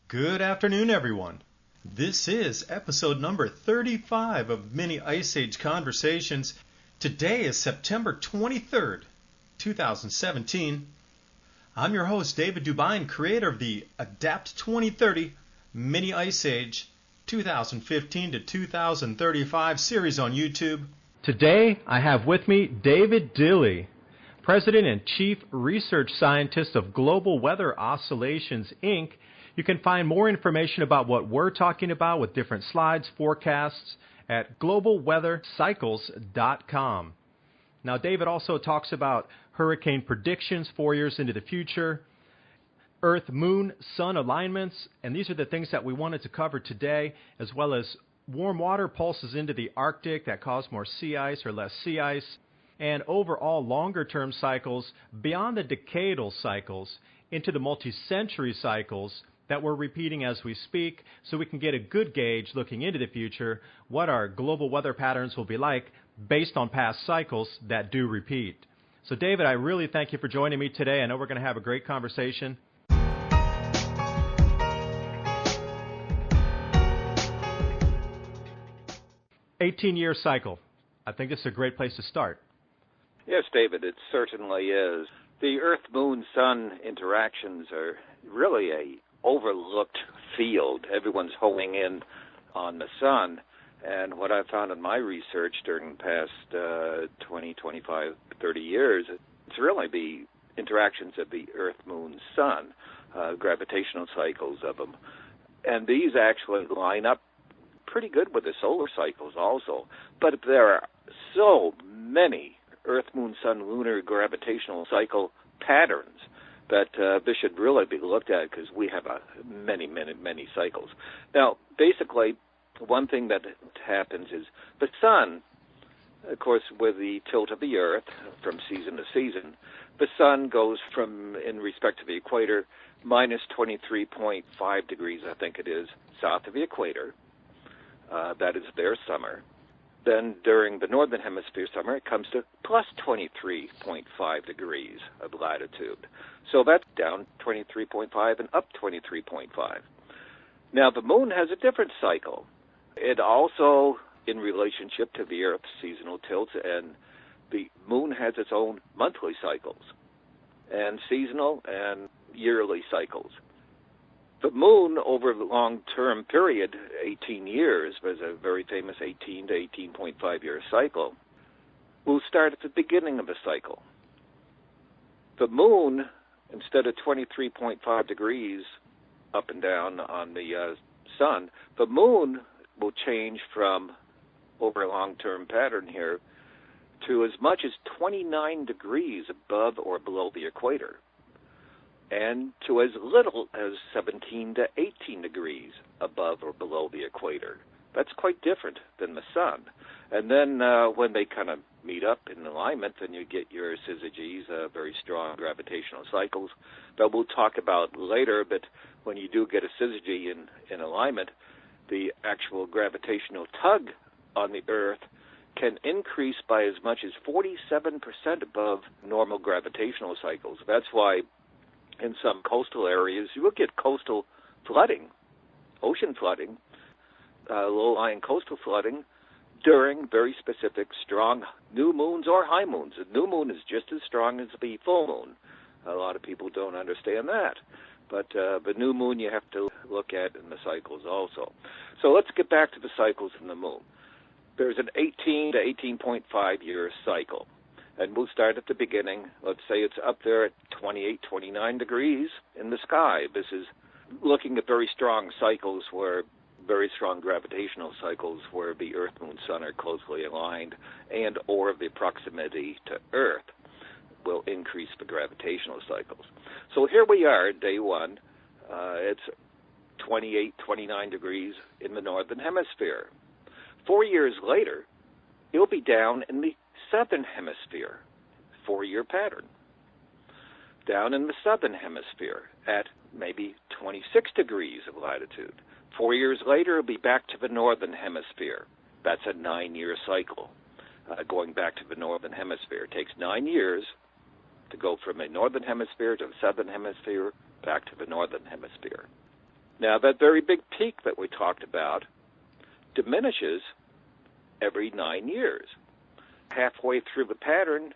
Good afternoon, everyone. This is episode number 35 of Mini Ice Age Conversations. Today is September 23rd, 2017. I'm your host, David Dilley, creator of the Adapt 2030 Mini Ice Age 2015 to 2035 series on YouTube. Today, I have with me David Dilley, President and Chief Research Scientist of Global Weather Oscillations, Inc. You can find more information about what we're talking about with different slides, forecasts at globalweathercycles.com. Now, David also talks about hurricane predictions 4 years into the future, Earth, Moon, Sun alignments, and these are the things that we wanted to cover today, as well as warm water pulses into the Arctic that cause more sea ice or less sea ice, and overall longer-term cycles beyond the decadal cycles into the multi-century cycles that we're repeating as we speak, so we can get a good gauge looking into the future what our global weather patterns will be like based on past cycles that do repeat. So David, I really thank you for joining me today. I know we're going to have a great conversation. 18-year cycle. I think this is a great place to start. Yes, David, it certainly is. The Earth-Moon-Sun interactions are really a overlooked field. Everyone's honing in on the sun. And what I've found in my research during the past 20, 25, 30 years, it's really the interactions of the Earth-Moon-Sun, gravitational cycles of them. And these actually line up pretty good with the solar cycles also. But there are so many Earth-Moon-Sun-Lunar gravitational cycle patterns that this should really be looked at because we have many cycles. Now, basically, one thing that happens is the sun, of course, with the tilt of the Earth from season to season, the sun goes from, in respect to the equator, minus 23.5 degrees, I think it is, south of the equator. That is their summer. Then during the northern hemisphere summer, it comes to plus 23.5 degrees of latitude. So that's down 23.5 and up 23.5. Now, the moon has a different cycle. It also, in relationship to the Earth's seasonal tilts, and the moon has its own monthly cycles, and seasonal and yearly cycles. The moon, over the long-term period, 18 years, was a very famous 18 to 18.5-year cycle, will start at the beginning of the cycle. The moon, instead of 23.5 degrees up and down on the sun, the moon will change from, over a long-term pattern here, to as much as 29 degrees above or below the equator, and to as little as 17 to 18 degrees above or below the equator. That's quite different than the sun. And then when they kind of meet up in alignment, then you get your syzygies, very strong gravitational cycles that we'll talk about later. But when you do get a syzygy in alignment, the actual gravitational tug on the Earth can increase by as much as 47% above normal gravitational cycles. That's why in some coastal areas, you will get coastal flooding, ocean flooding, low-lying coastal flooding during very specific strong new moons or high moons. The new moon is just as strong as the full moon. A lot of people don't understand that. But the new moon you have to look at in the cycles also. So let's get back to the cycles in the moon. There's an 18 to 18.5-year cycle. And we'll start at the beginning. Let's say it's up there at 28, 29 degrees in the sky. This is looking at very strong cycles very strong gravitational cycles where the Earth, Moon, Sun are closely aligned, and or the proximity to Earth will increase the gravitational cycles. So here we are, day one. It's 28, 29 degrees in the northern hemisphere. 4 years later, it'll be down in the southern hemisphere, 4-year pattern. Down in the southern hemisphere at maybe 26 degrees of latitude. 4 years later, it'll be back to the northern hemisphere. That's a 9-year cycle, going back to the northern hemisphere. It takes 9 years to go from the northern hemisphere to the southern hemisphere, back to the northern hemisphere. Now, that very big peak that we talked about diminishes every 9 years. Halfway through the pattern,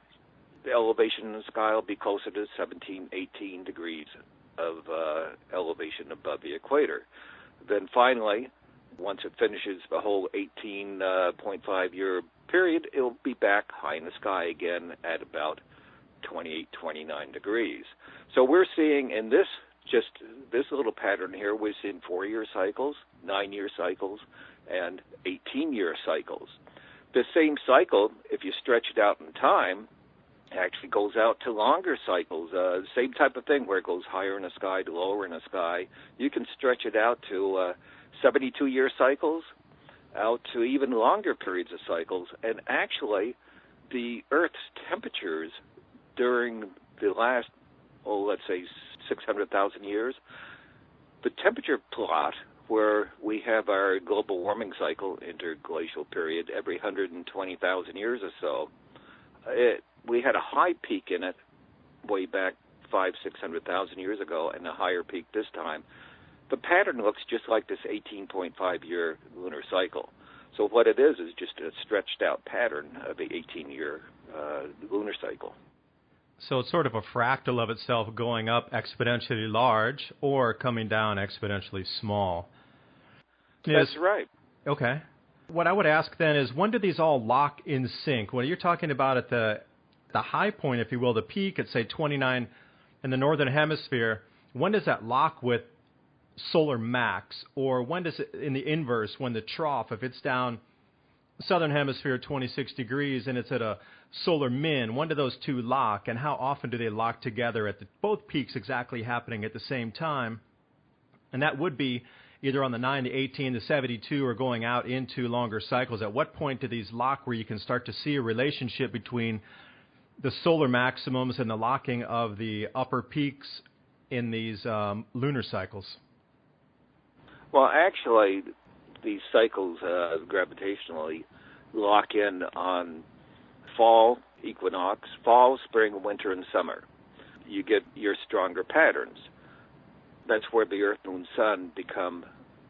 the elevation in the sky will be closer to 17, 18 degrees of elevation above the equator. Then finally, once it finishes the whole 18.5-year period, it'll be back high in the sky again at about 28, 29 degrees. So we're seeing in this little pattern here, we're seeing 4-year cycles, 9-year cycles, and 18-year cycles. The same cycle, if you stretch it out in time, actually goes out to longer cycles. Same type of thing where it goes higher in the sky to lower in the sky. You can stretch it out to 72-year cycles, out to even longer periods of cycles. And actually, the Earth's temperatures during the last, let's say 600,000 years, the temperature plot where we have our global warming cycle, interglacial period, every 120,000 years or so, we had a high peak in it way back 600,000 years ago and a higher peak this time. The pattern looks just like this 18.5-year lunar cycle. So what it is just a stretched out pattern of the 18-year lunar cycle. So it's sort of a fractal of itself going up exponentially large or coming down exponentially small. That's right. Okay. What I would ask then is, when do these all lock in sync? Well, you're talking about at the high point, if you will, the peak at, say, 29 in the northern hemisphere. When does that lock with solar max? Or when does it, in the inverse, when the trough, if it's down southern hemisphere 26 degrees and it's at a solar min, when do those two lock? And how often do they lock together at both peaks exactly happening at the same time? And that would be either on the 9 to 18, the 72, or going out into longer cycles. At what point do these lock where you can start to see a relationship between the solar maximums and the locking of the upper peaks in these lunar cycles? Well, actually, these cycles gravitationally lock in on fall equinox, fall, spring, winter, and summer. You get your stronger patterns. That's where the Earth, Moon, Sun become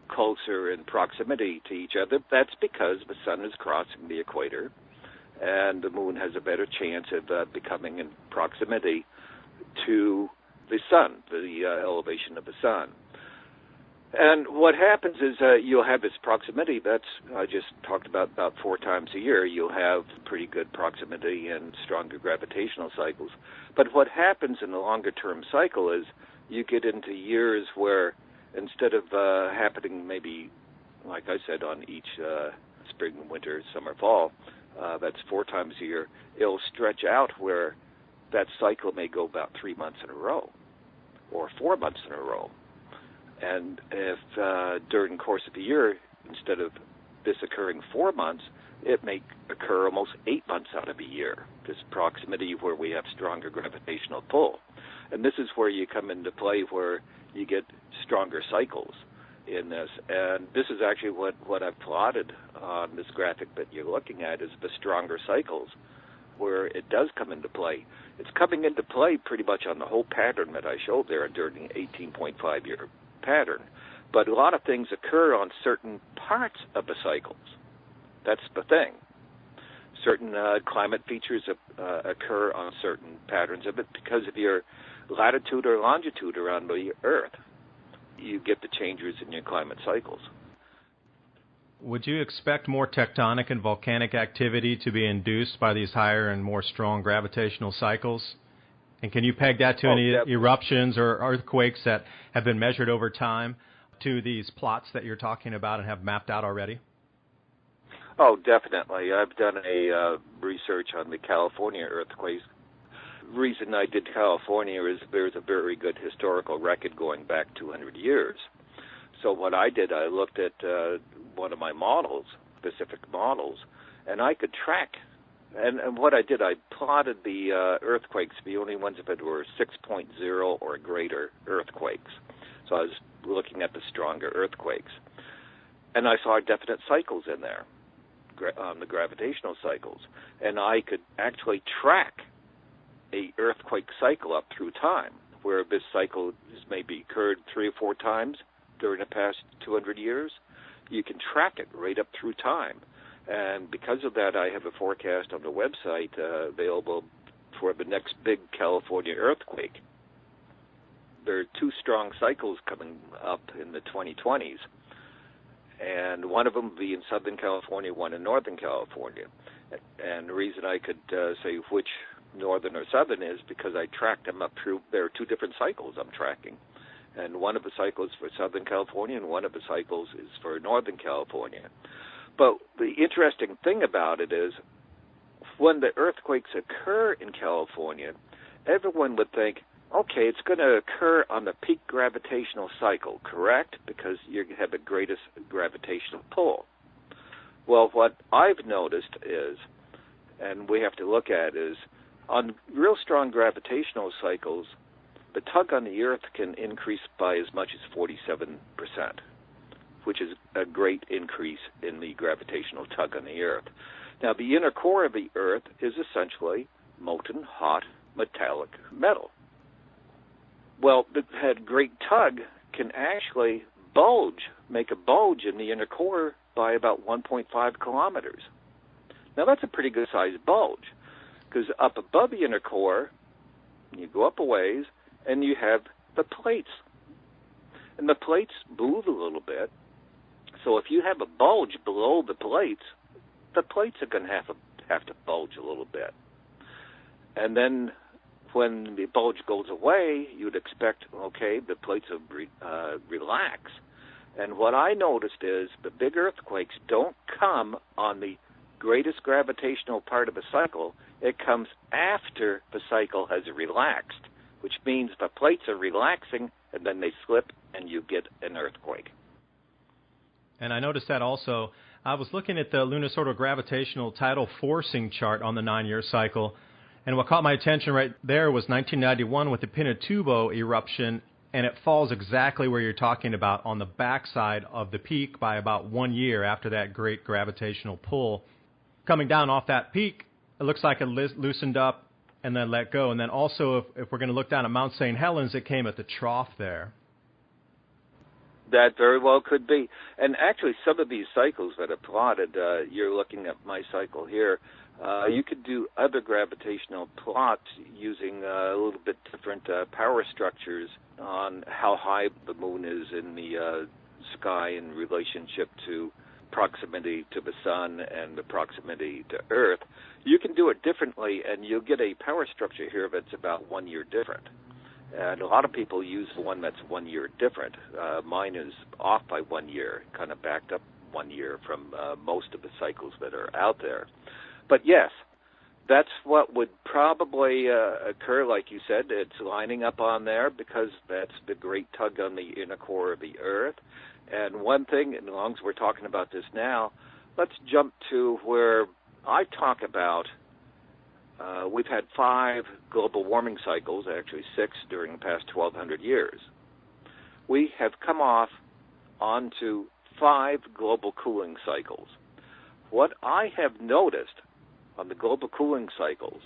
closer in proximity to each other. That's because the Sun is crossing the equator, and the Moon has a better chance of becoming in proximity to the Sun, the elevation of the Sun. And what happens is you'll have this proximity. That's, I just talked about 4 times a year. You'll have pretty good proximity and stronger gravitational cycles. But what happens in the longer-term cycle is you get into years where instead of happening maybe, like I said, on each spring, winter, summer, fall, that's 4 times a year, it'll stretch out where that cycle may go about 3 months in a row or 4 months in a row. And if during the course of the year, instead of this occurring 4 months, it may occur almost 8 months out of a year, this proximity where we have stronger gravitational pull. And this is where you come into play where you get stronger cycles in this. And this is actually what I've plotted on this graphic that you're looking at is the stronger cycles where it does come into play. It's coming into play pretty much on the whole pattern that I showed there during the 18.5-year pattern. But a lot of things occur on certain parts of the cycles. That's the thing. Certain climate features occur on certain patterns of it because of your latitude or longitude around the Earth. You get the changes in your climate cycles. Would you expect more tectonic and volcanic activity to be induced by these higher and more strong gravitational cycles? And can you peg that to any eruptions or earthquakes that have been measured over time to these plots that you're talking about and have mapped out already? Oh, definitely. I've done a research on the California earthquakes. The reason I did California is there's a very good historical record going back 200 years. So what I did, I looked at one of my models, specific models, and I could track. And what I did, I plotted the earthquakes, the only ones that were 6.0 or greater earthquakes. So I was looking at the stronger earthquakes. And I saw definite cycles in there, on the gravitational cycles. And I could actually track a earthquake cycle up through time, where this cycle has maybe occurred 3 or 4 times during the past 200 years, you can track it right up through time. And because of that, I have a forecast on the website available for the next big California earthquake. There are two strong cycles coming up in the 2020s. And one of them will be in Southern California, one in Northern California. And the reason I could say which Northern or Southern is because I tracked them up through, there are two different cycles I'm tracking. And one of the cycles for Southern California and one of the cycles is for Northern California. But the interesting thing about it is when the earthquakes occur in California, everyone would think, okay, it's going to occur on the peak gravitational cycle, correct? Because you have the greatest gravitational pull. Well, what I've noticed is, and we have to look at is, on real strong gravitational cycles, the tug on the Earth can increase by as much as 47%, which is a great increase in the gravitational tug on the Earth. Now, the inner core of the Earth is essentially molten hot metallic metal. Well, that great tug can actually make a bulge in the inner core by about 1.5 kilometers. Now, that's a pretty good-sized bulge, because up above the inner core, you go up a ways, and you have the plates. And the plates move a little bit, so if you have a bulge below the plates are going to have to bulge a little bit. And then when the bulge goes away, you'd expect, okay, the plates will relax. And what I noticed is the big earthquakes don't come on the greatest gravitational part of the cycle. It comes after the cycle has relaxed, which means the plates are relaxing, and then they slip, and you get an earthquake. And I noticed that also. I was looking at the lunar gravitational tidal forcing chart on the 9-year cycle, and what caught my attention right there was 1991 with the Pinatubo eruption, and it falls exactly where you're talking about on the backside of the peak by about 1 year after that great gravitational pull. Coming down off that peak, it looks like it loosened up and then let go. And then also, if we're going to look down at Mount St. Helens, it came at the trough there. That very well could be. And actually, some of these cycles that are plotted, you're looking at my cycle here, you could do other gravitational plots using a little bit different power structures on how high the moon is in the sky in relationship to proximity to the sun and the proximity to Earth. You can do it differently, and you'll get a power structure here that's about 1 year different. And a lot of people use the one that's 1 year different. Mine is off by 1 year, kind of backed up 1 year from most of the cycles that are out there. But yes, that's what would probably occur, like you said. It's lining up on there because that's the great tug on the inner core of the Earth. And one thing, and as long as we're talking about this now, let's jump to where I talk about we've had 5 global warming cycles, actually 6 during the past 1,200 years. We have come off onto 5 global cooling cycles. What I have noticed on the global cooling cycles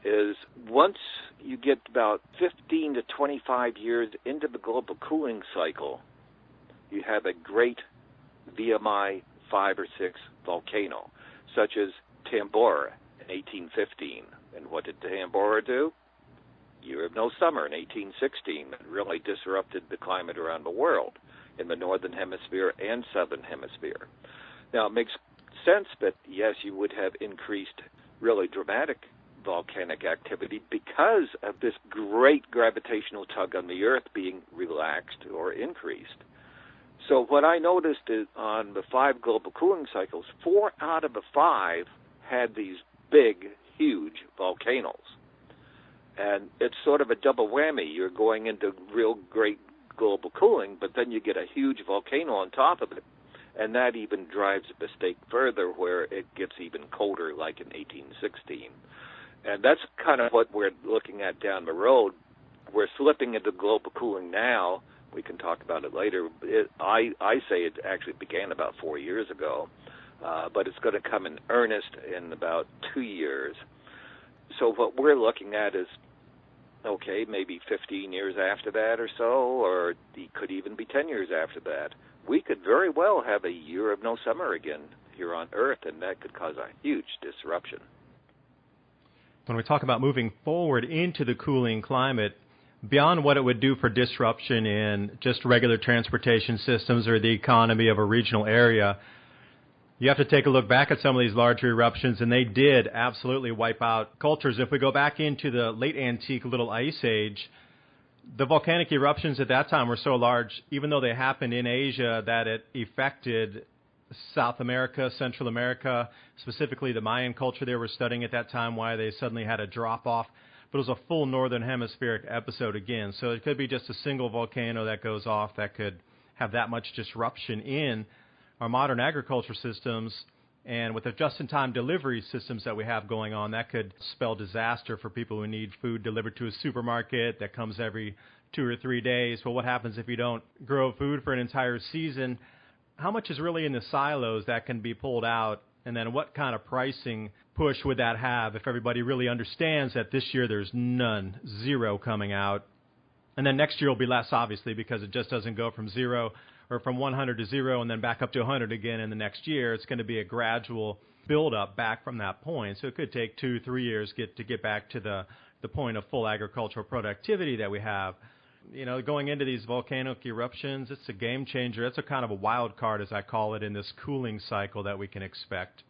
is once you get about 15 to 25 years into the global cooling cycle, you have a great VMI 5 or 6 volcano, such as Tambora in 1815. And what did Tambora do? Year of no summer in 1816. It really disrupted the climate around the world in the northern hemisphere and southern hemisphere. Now, it makes sense that, yes, you would have increased really dramatic volcanic activity because of this great gravitational tug on the Earth being relaxed or increased. So what I noticed is on the 5 global cooling cycles, 4 out of the 5 had these big, huge volcanoes. And it's sort of a double whammy. You're going into real great global cooling, but then you get a huge volcano on top of it. And that even drives the stake further where it gets even colder, like in 1816. And that's kind of what we're looking at down the road. We're slipping into global cooling now. We can talk about it later. I say it actually began about 4 years ago, but it's going to come in earnest in about 2 years. So what we're looking at is Okay, maybe 15 years after that or so, or it could even be 10 years after that. We could very well have a year of no summer again here on Earth, and that could cause a huge disruption. When we talk about moving forward into the cooling climate, beyond what it would do for disruption in just regular transportation systems or the economy of a regional area, you have to take a look back at some of these larger eruptions, and they did absolutely wipe out cultures. If we go back into the late antique Little Ice Age, the volcanic eruptions at that time were so large, even though they happened in Asia, that it affected South America, Central America, specifically the Mayan culture they were studying at that time, why they suddenly had a drop-off. But it was a full northern hemispheric episode again. So it could be just a single volcano that goes off that could have that much disruption in our modern agriculture systems. And with the just-in-time delivery systems that we have going on, that could spell disaster for people who need food delivered to a supermarket that comes every 2 or 3 days. Well, what happens if you don't grow food for an entire season? How much is really in the silos that can be pulled out? And then what kind of pricing push would that have if everybody really understands that this year there's none, zero coming out? And then next year will be less, obviously, because it just doesn't go from zero or from 100 to 0 and then back up to 100 again in the next year. It's going to be a gradual build-up back from that point. So it could take 2-3 years to get back to the point of full agricultural productivity that we have. You know, going into these volcanic eruptions, it's a game changer. It's a kind of a wild card, as I call it, in this cooling cycle that we can expect.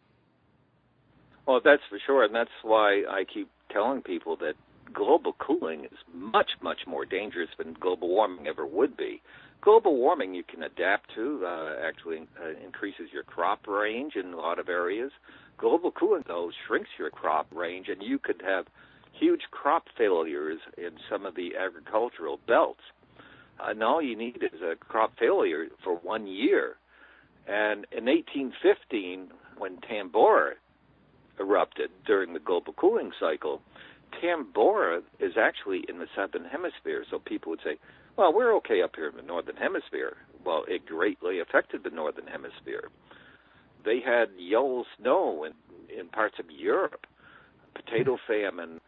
Well, that's for sure, and that's why I keep telling people that global cooling is much, much more dangerous than global warming ever would be. Global warming you can adapt to, actually increases your crop range in a lot of areas. Global cooling, though, shrinks your crop range, and you could have huge crop failures in some of the agricultural belts. And all you need is a crop failure for 1 year. And in 1815, when Tambora erupted during the global cooling cycle, Tambora is actually in the southern hemisphere. So people would say, well, we're okay up here in the northern hemisphere. Well, it greatly affected the northern hemisphere. They had yellow snow in parts of Europe, potato famine,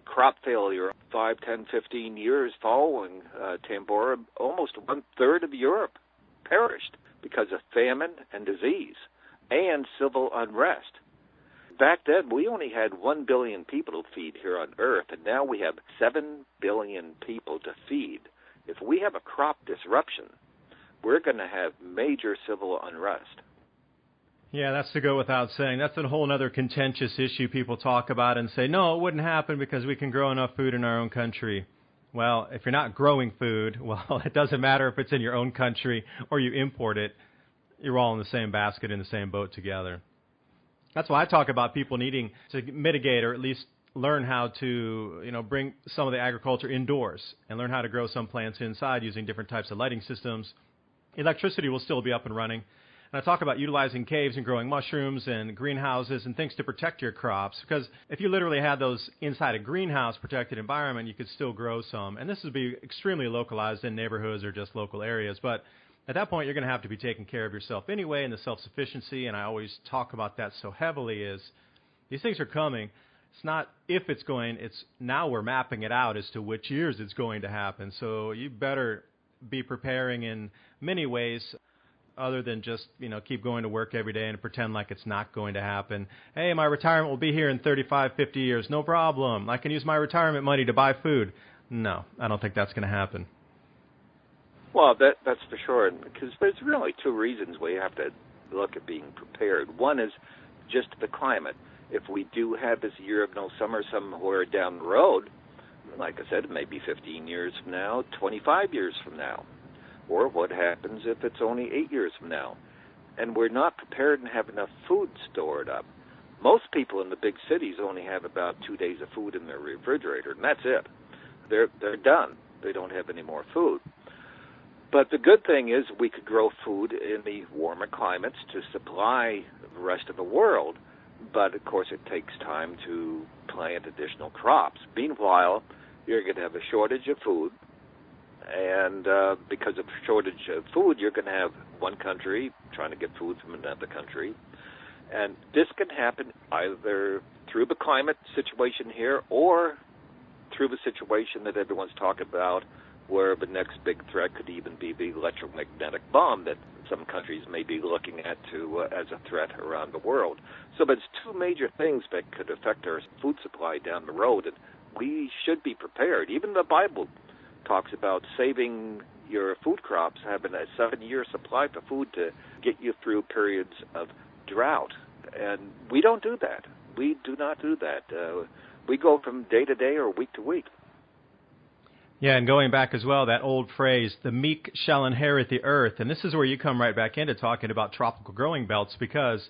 crop failure 5, 10, 15 years following Tambora. Almost 1/3 of Europe perished because of famine and disease and civil unrest. Back then, we only had 1 billion people to feed here on Earth, and now we have 7 billion people to feed. If we have a crop disruption, we're going to have major civil unrest. Yeah, that's to go without saying. That's a whole other contentious issue people talk about and say, no, it wouldn't happen because we can grow enough food in our own country. Well, if you're not growing food, well, it doesn't matter if it's in your own country or you import it. You're all in the same basket, in the same boat together. That's why I talk about people needing to mitigate or at least learn how to, bring some of the agriculture indoors and learn how to grow some plants inside using different types of lighting systems. Electricity will still be up and running. And I talk about utilizing caves and growing mushrooms and greenhouses and things to protect your crops, because if you literally had those inside a greenhouse protected environment, you could still grow some. And this would be extremely localized in neighborhoods or just local areas. But at that point, you're going to have to be taking care of yourself anyway, and the self-sufficiency, and I always talk about that so heavily, is these things are coming. It's not if it's going, it's now we're mapping it out as to which years it's going to happen. So you better be preparing in many ways other than just, keep going to work every day and pretend like it's not going to happen. Hey, my retirement will be here in 35, 50 years. No problem. I can use my retirement money to buy food. No, I don't think that's going to happen. Well, that's for sure, because there's really two reasons we have to look at being prepared. One is just the climate. If we do have this year of no summer somewhere down the road, like I said, maybe 15 years from now, 25 years from now, or what happens if it's only 8 years from now, and we're not prepared and have enough food stored up. Most people in the big cities only have about 2 days of food in their refrigerator, and that's it. They're done. They don't have any more food. But the good thing is we could grow food in the warmer climates to supply the rest of the world. But, of course, it takes time to plant additional crops. Meanwhile, you're going to have a shortage of food. And because of shortage of food, you're going to have one country trying to get food from another country. And this can happen either through the climate situation here or through the situation that everyone's talking about, where the next big threat could even be the electromagnetic bomb that some countries may be looking at as a threat around the world. So there's two major things that could affect our food supply down the road, and we should be prepared. Even the Bible talks about saving your food crops, having a 7-year supply of food to get you through periods of drought. And we don't do that. We do not do that. We go from day to day or week to week. Yeah, and going back as well, that old phrase, the meek shall inherit the earth. And this is where you come right back into talking about tropical growing belts, because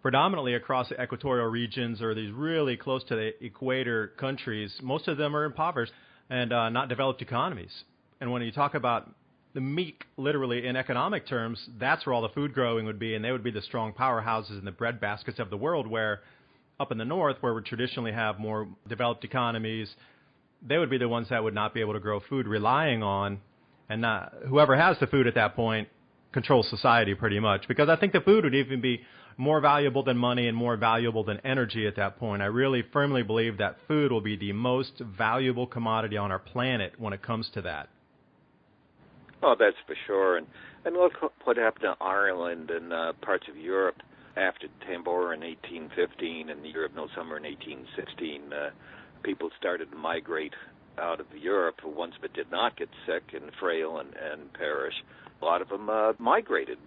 predominantly across the equatorial regions or these really close to the equator countries, most of them are impoverished and not developed economies. And when you talk about the meek, literally in economic terms, that's where all the food growing would be, and they would be the strong powerhouses and the bread baskets of the world, where up in the north, where we traditionally have more developed economies, they would be the ones that would not be able to grow food, relying on, and not, whoever has the food at that point controls society pretty much. Because I think the food would even be more valuable than money and more valuable than energy at that point. I really firmly believe that food will be the most valuable commodity on our planet when it comes to that. Oh, that's for sure. And look what happened to Ireland and parts of Europe after Tambora in 1815 and the year of no summer in 1816. People started to migrate out of Europe, the ones that did not get sick and frail and perish. A lot of them migrated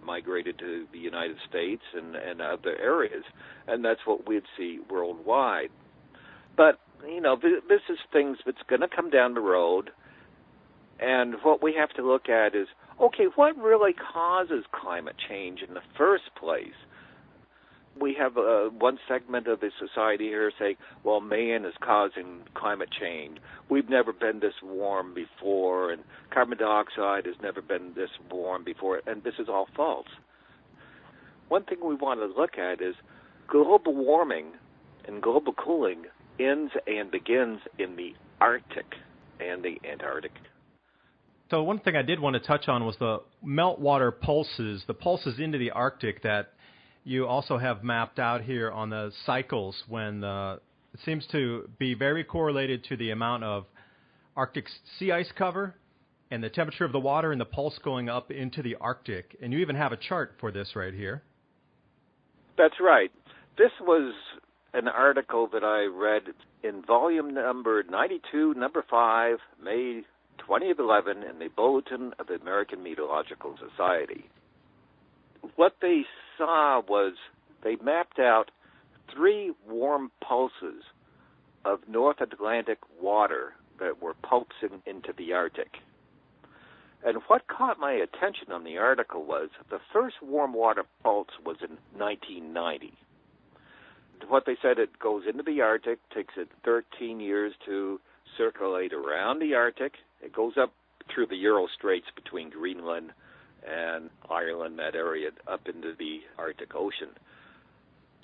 to the United States and other areas, and that's what we'd see worldwide. But, this is things that's going to come down the road, and what we have to look at is, okay, what really causes climate change in the first place? We have one segment of the society here saying, well, man is causing climate change. We've never been this warm before, and carbon dioxide has never been this warm before, and this is all false. One thing we want to look at is global warming and global cooling ends and begins in the Arctic and the Antarctic. So one thing I did want to touch on was the meltwater pulses, the pulses into the Arctic that you also have mapped out here on the cycles, when it seems to be very correlated to the amount of Arctic sea ice cover and the temperature of the water and the pulse going up into the Arctic. And you even have a chart for this right here. That's right. This was an article that I read in volume number 92, number 5, May 2011, in the Bulletin of the American Meteorological Society. What they saw was they mapped out 3 warm pulses of North Atlantic water that were pulsing into the Arctic. And what caught my attention on the article was the first warm water pulse was in 1990. What they said, it goes into the Arctic, takes it 13 years to circulate around the Arctic. It goes up through the Ural Straits between Greenland and Ireland, that area, up into the Arctic Ocean.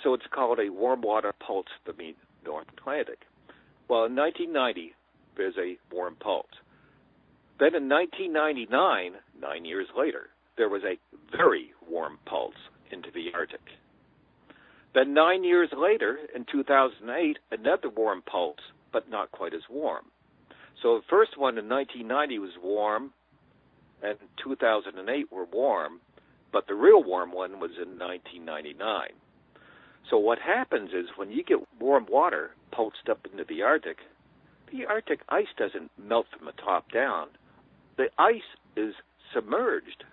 So it's called a warm water pulse to the North Atlantic. Well, in 1990, there's a warm pulse. Then in 1999, 9 years later, there was a very warm pulse into the Arctic. Then 9 years later, in 2008, another warm pulse, but not quite as warm. So the first one in 1990 was warm, and 2008 were warm, but the real warm one was in 1999. So what happens is when you get warm water pulsed up into the Arctic ice doesn't melt from the top down. The ice is submerged.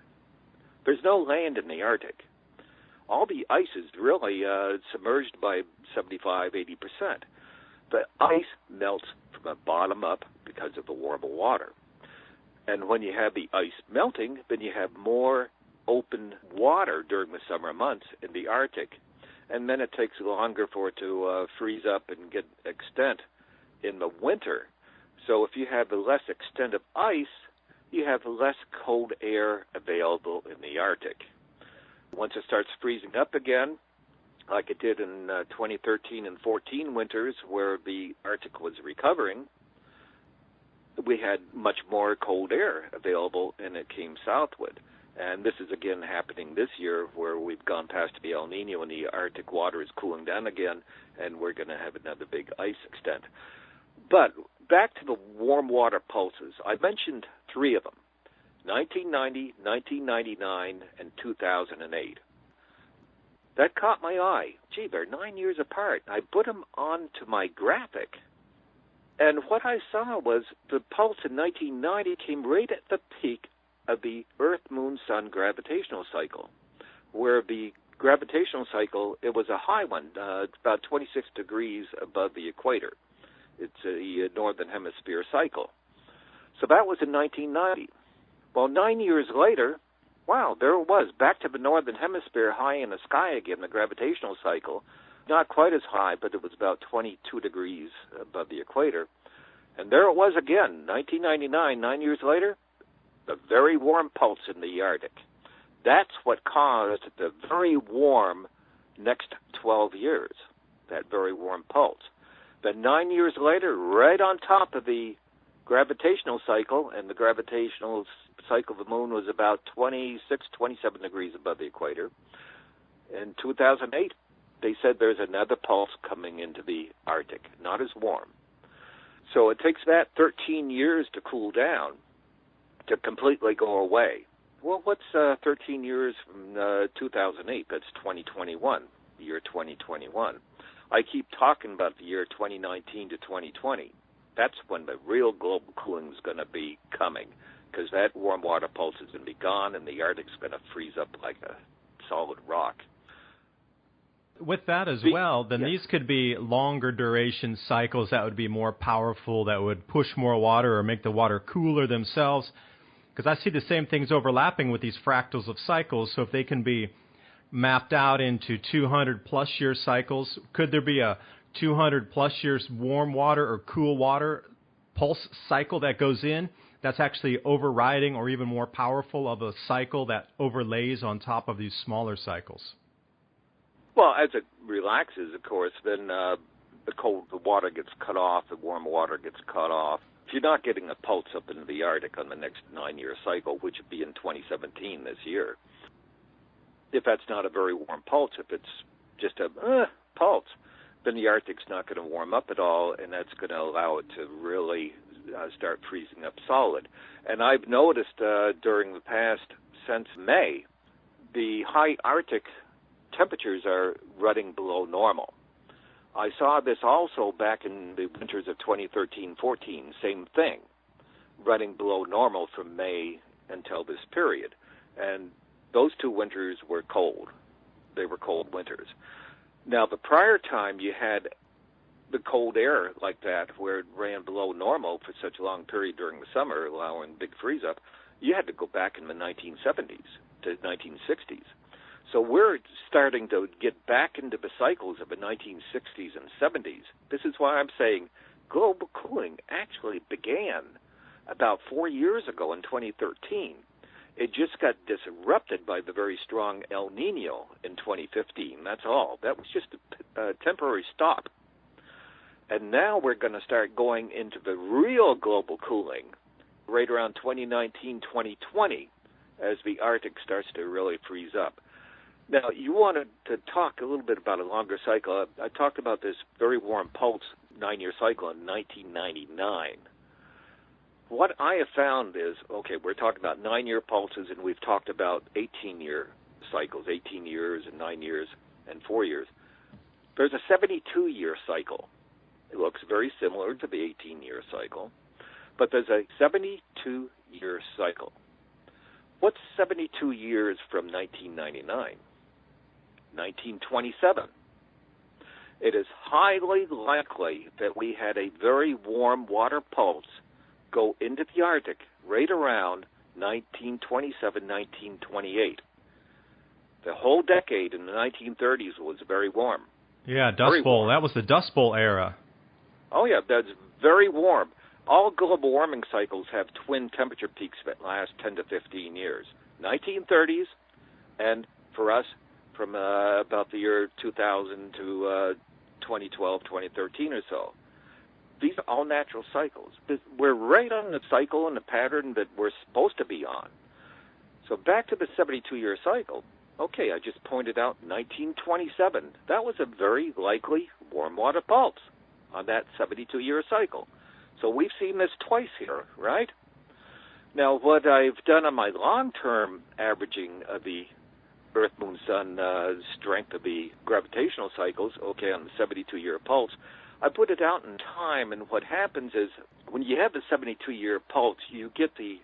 There's no land in the Arctic. All the ice is really submerged by 75, 80%. The ice melts from the bottom up because of the warmer water. And when you have the ice melting, then you have more open water during the summer months in the Arctic. And then it takes longer for it to freeze up and get extent in the winter. So if you have less extent of ice, you have less cold air available in the Arctic. Once it starts freezing up again, like it did in 2013 and 14 winters where the Arctic was recovering, we had much more cold air available and it came southward. And this is again happening this year where we've gone past the El Niño and the Arctic water is cooling down again and we're going to have another big ice extent. But back to the warm water pulses. I mentioned three of them, 1990, 1999, and 2008. That caught my eye. Gee, they're 9 years apart. I put them onto my graphic, and what I saw was the pulse in 1990 came right at the peak of the Earth-Moon-Sun gravitational cycle, where the gravitational cycle, it was a high one, about 26 degrees above the equator. It's a northern hemisphere cycle. So that was in 1990. Well, 9 years later, wow, there it was, back to the northern hemisphere, high in the sky again, the gravitational cycle. Not quite as high, but it was about 22 degrees above the equator. And there it was again, 1999, 9 years later, a very warm pulse in the Arctic. That's what caused the very warm next 12 years, that very warm pulse. Then 9 years later, right on top of the gravitational cycle, and the gravitational cycle of the moon was about 26, 27 degrees above the equator. In 2008, they said there's another pulse coming into the Arctic, not as warm. So it takes that 13 years to cool down to completely go away. Well, what's 13 years from 2008? That's 2021, the year 2021. I keep talking about the year 2019 to 2020. That's when the real global cooling is going to be coming, because that warm water pulse is going to be gone and the Arctic's going to freeze up like a solid rock. With that as well, then these could be longer duration cycles that would be more powerful, that would push more water or make the water cooler themselves. Because I see the same things overlapping with these fractals of cycles. So if they can be mapped out into 200-plus year cycles, could there be a 200-plus years warm water or cool water pulse cycle that goes in that's actually overriding or even more powerful of a cycle that overlays on top of these smaller cycles? Well, as it relaxes, of course, then the water gets cut off, the warm water gets cut off. If you're not getting a pulse up into the Arctic on the next 9-year cycle, which would be in 2017 this year, if that's not a very warm pulse, if it's just a pulse, then the Arctic's not going to warm up at all, and that's going to allow it to really start freezing up solid. And I've noticed during the past, since May, the high Arctic temperatures are running below normal. I saw this also back in the winters of 2013-14, same thing, running below normal from May until this period. And those two winters were cold. They were cold winters. Now, the prior time you had the cold air like that, where it ran below normal for such a long period during the summer, allowing big freeze up, you had to go back in the 1970s to 1960s. So we're starting to get back into the cycles of the 1960s and 70s. This is why I'm saying global cooling actually began about 4 years ago in 2013. It just got disrupted by the very strong El Niño in 2015. That's all. That was just a temporary stop. And now we're going to start going into the real global cooling right around 2019, 2020, as the Arctic starts to really freeze up. Now, you wanted to talk a little bit about a longer cycle. I talked about this very warm pulse 9-year cycle in 1999. What I have found is, okay, we're talking about 9-year pulses, and we've talked about 18-year cycles, 18 years and 9 years and 4 years. There's a 72-year cycle. It looks very similar to the 18-year cycle, but there's a 72-year cycle. What's 72 years from 1999? 1927. It is highly likely that we had a very warm water pulse go into the Arctic right around 1927, 1928. The whole decade in the 1930s was very warm. Yeah, Dust Bowl. That was the Dust Bowl era. Oh, yeah, that's very warm. All global warming cycles have twin temperature peaks that last 10 to 15 years. 1930s, and for us, from about the year 2000 to 2012, 2013 or so. These are all natural cycles. We're right on the cycle and the pattern that we're supposed to be on. So back to the 72-year cycle. Okay, I just pointed out 1927. That was a very likely warm water pulse on that 72-year cycle. So we've seen this twice here, right? Now, what I've done on my long-term averaging of the Earth, Moon, Sun strength of the gravitational cycles, okay, on the 72-year pulse, I put it out in time, and what happens is when you have the 72-year pulse, you get the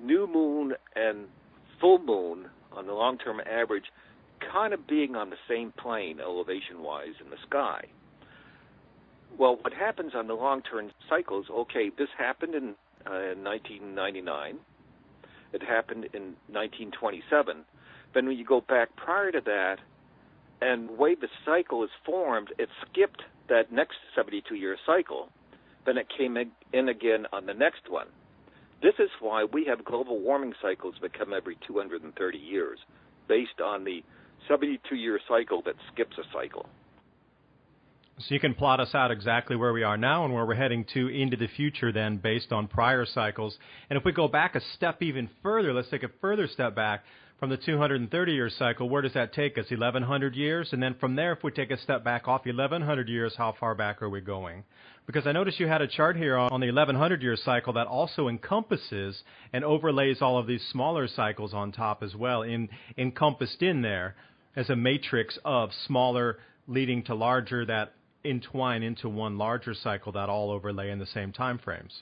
new moon and full moon on the long-term average kind of being on the same plane elevation-wise in the sky. Well, what happens on the long-term cycles, okay, this happened in 1999. It happened in 1927. Then when you go back prior to that, and the way the cycle is formed, it skipped that next 72-year cycle. Then it came in again on the next one. This is why we have global warming cycles that come every 230 years, based on the 72-year cycle that skips a cycle. So you can plot us out exactly where we are now and where we're heading to into the future then based on prior cycles. And if we go back a step even further, let's take a further step back from the 230-year cycle, where does that take us? 1,100 years? And then from there, if we take a step back off 1,100 years, how far back are we going? Because I noticed you had a chart here on the 1,100-year cycle that also encompasses and overlays all of these smaller cycles on top as well, encompassed in there as a matrix of smaller leading to larger that entwine into one larger cycle that all overlay in the same time frames.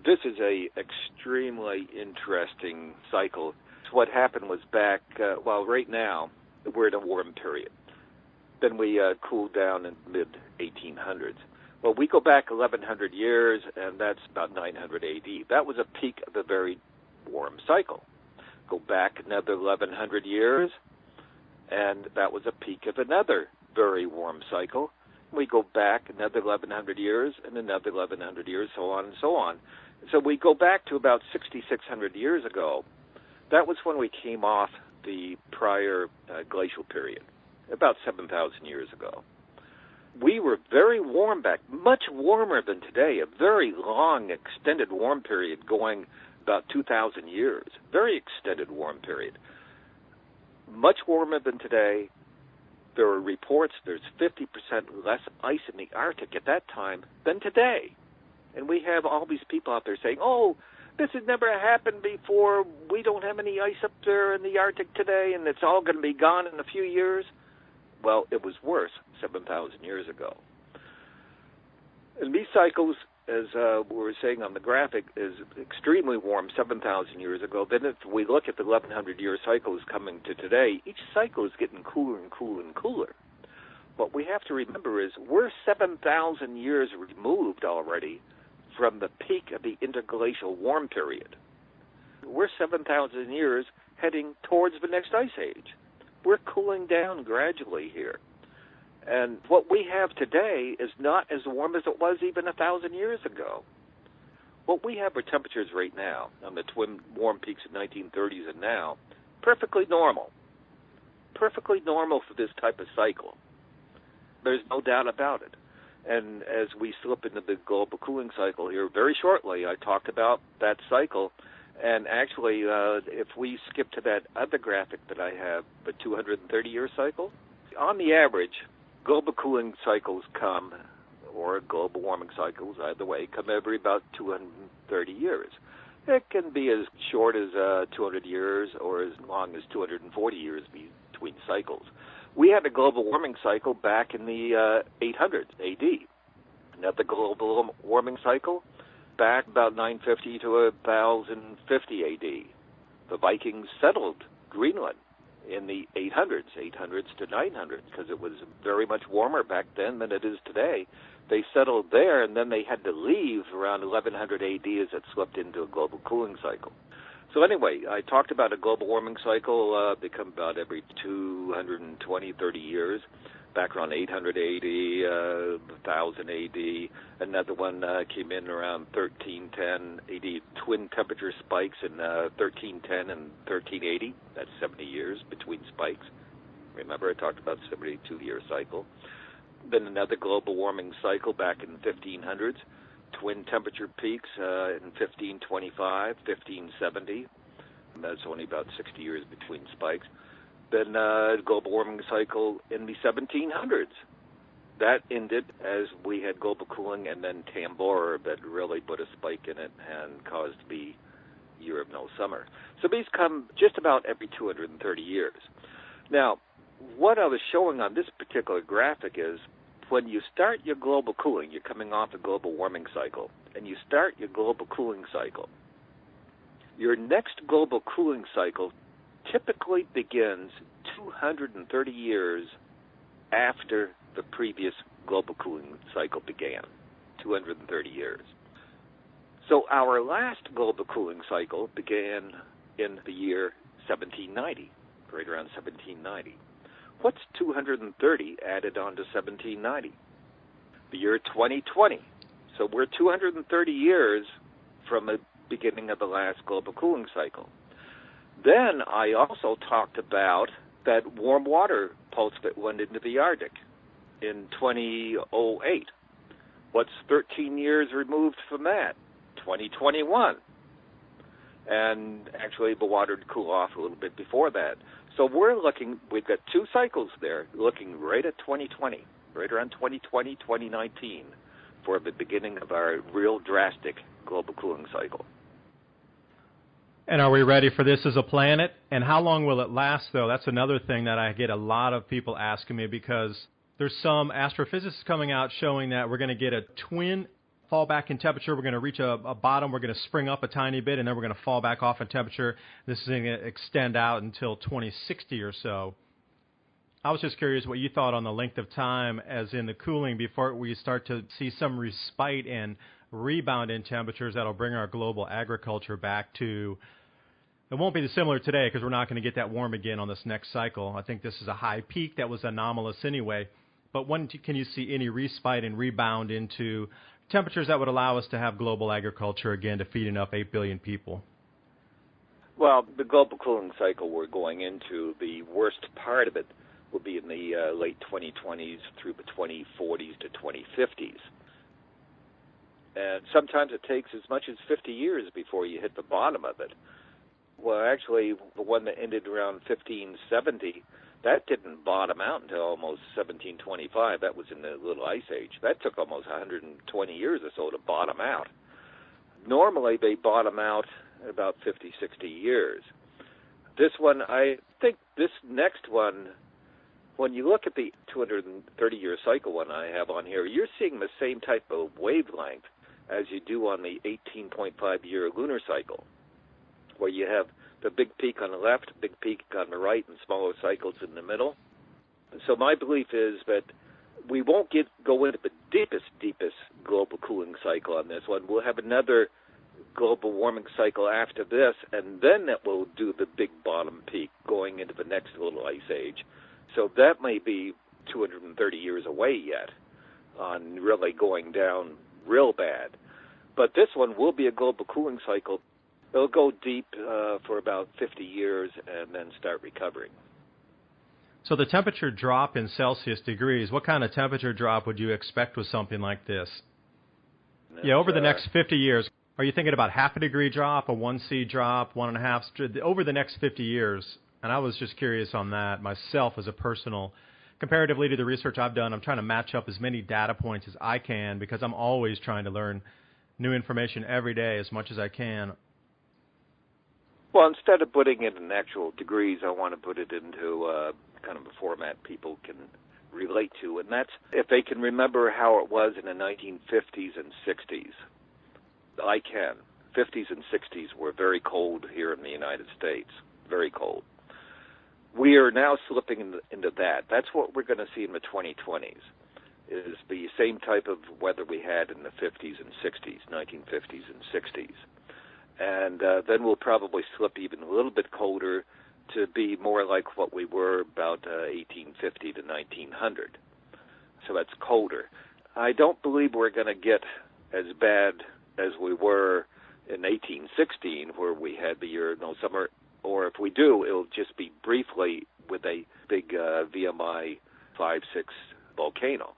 This is a extremely interesting cycle. So what happened was back, right now, we're in a warm period. Then we cooled down in the mid-1800s. Well, we go back 1,100 years, and that's about 900 AD. That was a peak of a very warm cycle. Go back another 1,100 years, and that was a peak of another very warm cycle. We go back another 1,100 years and another 1,100 years, so on and so on. So we go back to about 6,600 years ago. That was when we came off the prior glacial period, about 7,000 years ago. We were very warm back, much warmer than today, a very long, extended warm period going about 2,000 years, very extended warm period. Much warmer than today. There are reports there's 50% less ice in the Arctic at that time than today. And we have all these people out there saying, oh, this has never happened before. We don't have any ice up there in the Arctic today, and it's all going to be gone in a few years. Well, it was worse 7,000 years ago. And these cycles, as we were saying on the graphic, is extremely warm 7,000 years ago. Then if we look at the 1,100-year cycles coming to today, each cycle is getting cooler and cooler and cooler. What we have to remember is we're 7,000 years removed already from the peak of the interglacial warm period. We're 7,000 years heading towards the next ice age. We're cooling down gradually here. And what we have today is not as warm as it was even 1,000 years ago. What we have are temperatures right now on the twin warm peaks of 1930s and now, perfectly normal. Perfectly normal for this type of cycle. There's no doubt about it. And as we slip into the global cooling cycle here, very shortly I talked about that cycle. And actually, if we skip to that other graphic that I have, the 230-year cycle, on the average, global cooling cycles come, or global warming cycles, either way, come every about 230 years. It can be as short as 200 years or as long as 240 years between cycles. We had a global warming cycle back in the 800s AD. Another global warming cycle back about 950 to 1050 AD. The Vikings settled Greenland in the 800s to 900s, because it was very much warmer back then than it is today. They settled there, and then they had to leave around 1100 AD as it slipped into a global cooling cycle. So anyway, I talked about a global warming cycle. They come about every 220, 30 years. Back around 800 AD, 1000 AD. Another one came in around 1310 AD. Twin temperature spikes in 1310 and 1380. That's 70 years between spikes. Remember, I talked about 72-year cycle. Then another global warming cycle back in 1500s. Twin temperature peaks in 1525, 1570. And that's only about 60 years between spikes. Then global warming cycle in the 1700s. That ended as we had global cooling, and then Tambora that really put a spike in it and caused the year of no summer. So these come just about every 230 years. Now, what I was showing on this particular graphic is when you start your global cooling, you're coming off a global warming cycle, and you start your global cooling cycle. Your next global cooling cycle typically begins 230 years after the previous global cooling cycle began, 230 years. So our last global cooling cycle began in the year 1790, right around 1790. What's 230 added on to 1790? The year 2020. So we're 230 years from the beginning of the last global cooling cycle. Then I also talked about that warm water pulse that went into the Arctic in 2008. What's 13 years removed from that? 2021. And actually the water would cool off a little bit before that. So we've got two cycles there, looking right at 2020, right around 2020, 2019, for the beginning of our real drastic global cooling cycle. And are we ready for this as a planet? And how long will it last, though? That's another thing that I get a lot of people asking me, because there's some astrophysicists coming out showing that we're going to get a twin fallback in temperature. We're going to reach a bottom. We're going to spring up a tiny bit, and then we're going to fall back off in temperature. This is going to extend out until 2060 or so. I was just curious what you thought on the length of time as in the cooling before we start to see some respite and rebound in temperatures that'll bring our global agriculture back to. It won't be similar today because we're not going to get that warm again on this next cycle. I think this is a high peak that was anomalous anyway. But when can you see any respite and rebound into temperatures that would allow us to have global agriculture again to feed enough 8 billion people? Well, the global cooling cycle we're going into, the worst part of it will be in the late 2020s through the 2040s to 2050s. And sometimes it takes as much as 50 years before you hit the bottom of it. Well, actually, the one that ended around 1570, that didn't bottom out until almost 1725. That was in the Little Ice Age. That took almost 120 years or so to bottom out. Normally, they bottom out in about 50, 60 years. This one, I think this next one, when you look at the 230-year cycle one I have on here, you're seeing the same type of wavelength as you do on the 18.5-year lunar cycle, where you have the big peak on the left, big peak on the right, and smaller cycles in the middle. So my belief is that we won't go into the deepest global cooling cycle on this one. We'll have another global warming cycle after this, and then that will do the big bottom peak going into the next little ice age. So that may be 230 years away yet on really going down real bad. But this one will be a global cooling cycle. It'll go deep for about 50 years and then start recovering. So the temperature drop in Celsius degrees, what kind of temperature drop would you expect with something like this? Over the next 50 years, are you thinking about half a degree drop, a 1C drop, 1.5, over the next 50 years? And I was just curious on that myself as a personal, comparatively to the research I've done, I'm trying to match up as many data points as I can because I'm always trying to learn new information every day as much as I can. Well, instead of putting it in actual degrees, I want to put it into kind of a format people can relate to, and that's if they can remember how it was in the 1950s and 60s. I can. 50s and 60s were very cold here in the United States, very cold. We are now slipping into that. That's what we're going to see in the 2020s, is the same type of weather we had in the 50s and 60s, 1950s and 60s. And then we'll probably slip even a little bit colder to be more like what we were about 1850 to 1900. So that's colder. I don't believe we're going to get as bad as we were in 1816, where we had the year of no summer, or if we do, it'll just be briefly with a big VMI 5-6 volcano.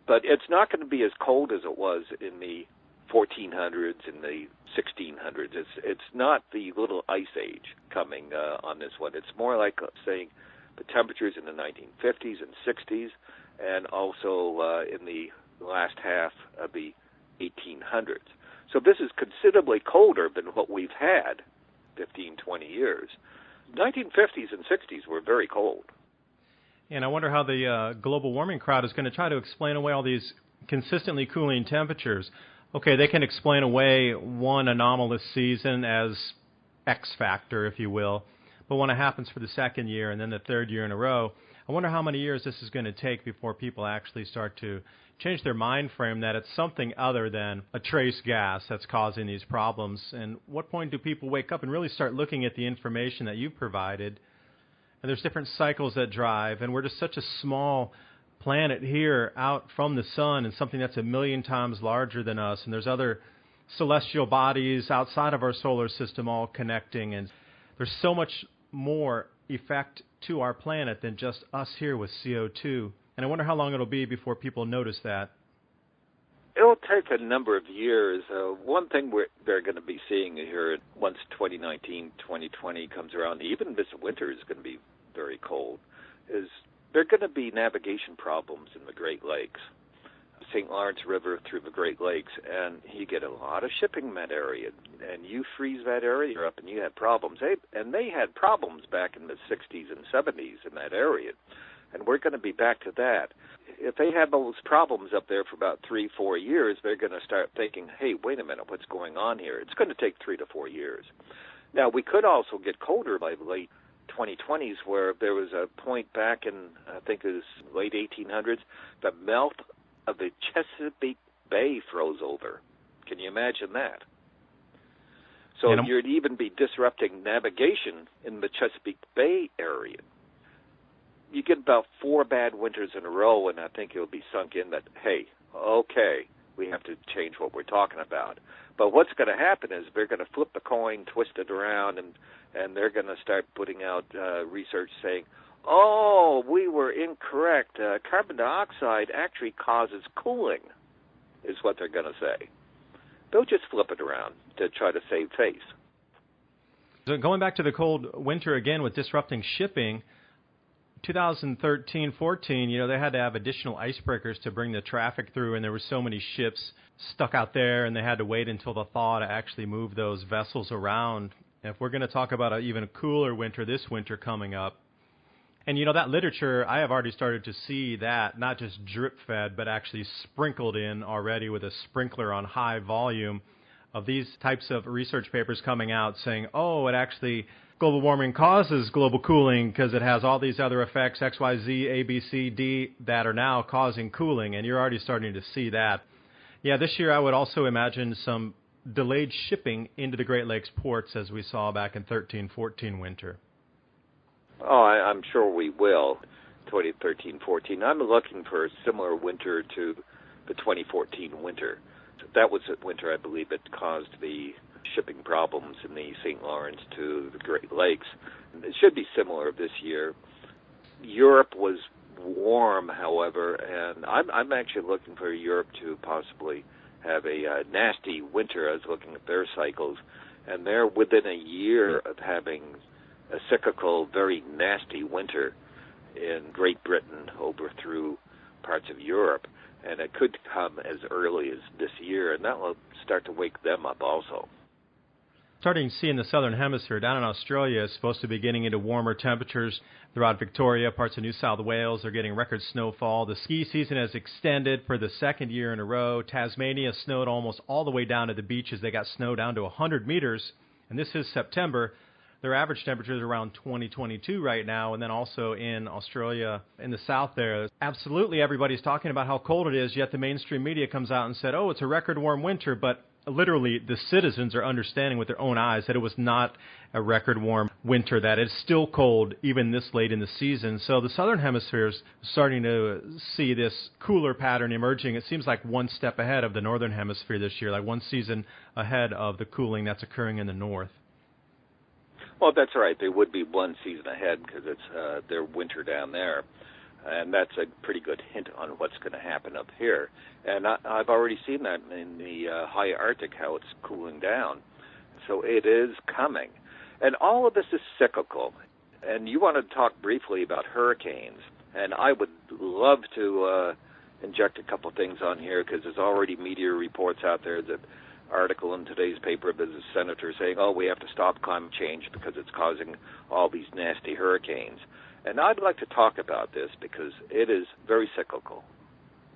But it's not going to be as cold as it was in the 1400s and the 1600s. It's not the little ice age coming on this one. It's more like saying the temperatures in the 1950s and 60s, and also in the last half of the 1800s. So this is considerably colder than what we've had 15, 20 years. 1950s and 60s were very cold. And I wonder how the global warming crowd is going to try to explain away all these consistently cooling temperatures. Okay, they can explain away one anomalous season as X factor, if you will, but when it happens for the second year and then the third year in a row, I wonder how many years this is going to take before people actually start to change their mind frame that it's something other than a trace gas that's causing these problems. And what point do people wake up and really start looking at the information that you've provided? And there's different cycles that drive, and we're just such a small planet here out from the sun and something that's 1 million times larger than us, and there's other celestial bodies outside of our solar system all connecting, and there's so much more effect to our planet than just us here with CO2. And I wonder how long it'll be before people notice that. It'll take a number of years. One thing they're going to be seeing here once 2019, 2020 comes around, even this winter is going to be very cold, is there are going to be navigation problems in the Great Lakes. St. Lawrence River through the Great Lakes, and you get a lot of shipping in that area, and you freeze that area up and you have problems. And they had problems back in the 60s and 70s in that area, and we're going to be back to that. If they have those problems up there for about 3-4 years, they're going to start thinking, hey, wait a minute, what's going on here? It's going to take 3 to 4 years. Now, we could also get colder by the late 2020s, where there was a point back in, I think it was late 1800s, the melt of the Chesapeake Bay froze over. Can you imagine that? So you'd even be disrupting navigation in the Chesapeake Bay area. You get about 4 bad winters in a row, and I think it'll be sunk in that, hey, okay, we have to change what we're talking about. But what's going to happen is they're going to flip the coin, twist it around, and they're going to start putting out research saying, oh, we were incorrect. Carbon dioxide actually causes cooling, is what they're going to say. They'll just flip it around to try to save face. So going back to the cold winter again with disrupting shipping, 2013-14, they had to have additional icebreakers to bring the traffic through, and there were so many ships stuck out there, and they had to wait until the thaw to actually move those vessels around. And if we're going to talk about even a cooler winter this winter coming up, and that literature, I have already started to see that, not just drip-fed, but actually sprinkled in already with a sprinkler on high volume of these types of research papers coming out saying, oh, it actually, global warming causes global cooling because it has all these other effects, X, Y, Z, A, B, C, D, that are now causing cooling, and you're already starting to see that. Yeah, this year I would also imagine some delayed shipping into the Great Lakes ports as we saw back in 13-14 winter. Oh, I'm sure we will, 2013-14. I'm looking for a similar winter to the 2014 winter. That was the winter, I believe, that caused the shipping problems in the St. Lawrence to the Great Lakes. It should be similar this year. Europe was warm, however, and I'm actually looking for Europe to possibly have a nasty winter. I was looking at their cycles, and they're within a year of having a cyclical, very nasty winter in Great Britain over through parts of Europe, and it could come as early as this year, and that will start to wake them up also. Starting to see in the southern hemisphere, down in Australia, is supposed to be getting into warmer temperatures throughout Victoria, parts of New South Wales. They're getting record snowfall. The ski season has extended for the second year in a row. Tasmania snowed almost all the way down to the beaches. They got snow down to 100 meters, and this is September. Their average temperature is around 20-22 right now, and then also in Australia, in the south there, absolutely everybody's talking about how cold it is, yet the mainstream media comes out and said, oh, it's a record warm winter, but literally the citizens are understanding with their own eyes that it was not a record warm winter, that it's still cold even this late in the season. So the southern hemisphere is starting to see this cooler pattern emerging. It seems like one step ahead of the northern hemisphere this year, like one season ahead of the cooling that's occurring in the north. Well, that's right. They would be one season ahead because it's their winter down there. And that's a pretty good hint on what's going to happen up here. And I've already seen that in the high Arctic, how it's cooling down. So it is coming. And all of this is cyclical. And you wanted to talk briefly about hurricanes. And I would love to inject a couple things on here because there's already media reports out there, that article in today's paper of the senator saying, oh, we have to stop climate change because it's causing all these nasty hurricanes. And I'd like to talk about this because it is very cyclical.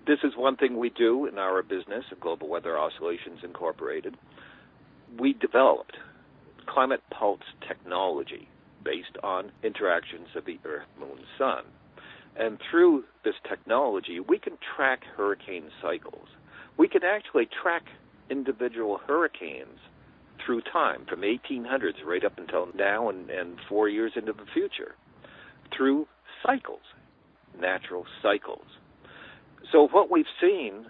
This is one thing we do in our business, Global Weather Oscillations Incorporated. We developed climate pulse technology based on interactions of the Earth, Moon, Sun. And through this technology, we can track hurricane cycles. We can actually track individual hurricanes through time, from 1800s right up until now and 4 years into the future, through cycles, natural cycles. So what we've seen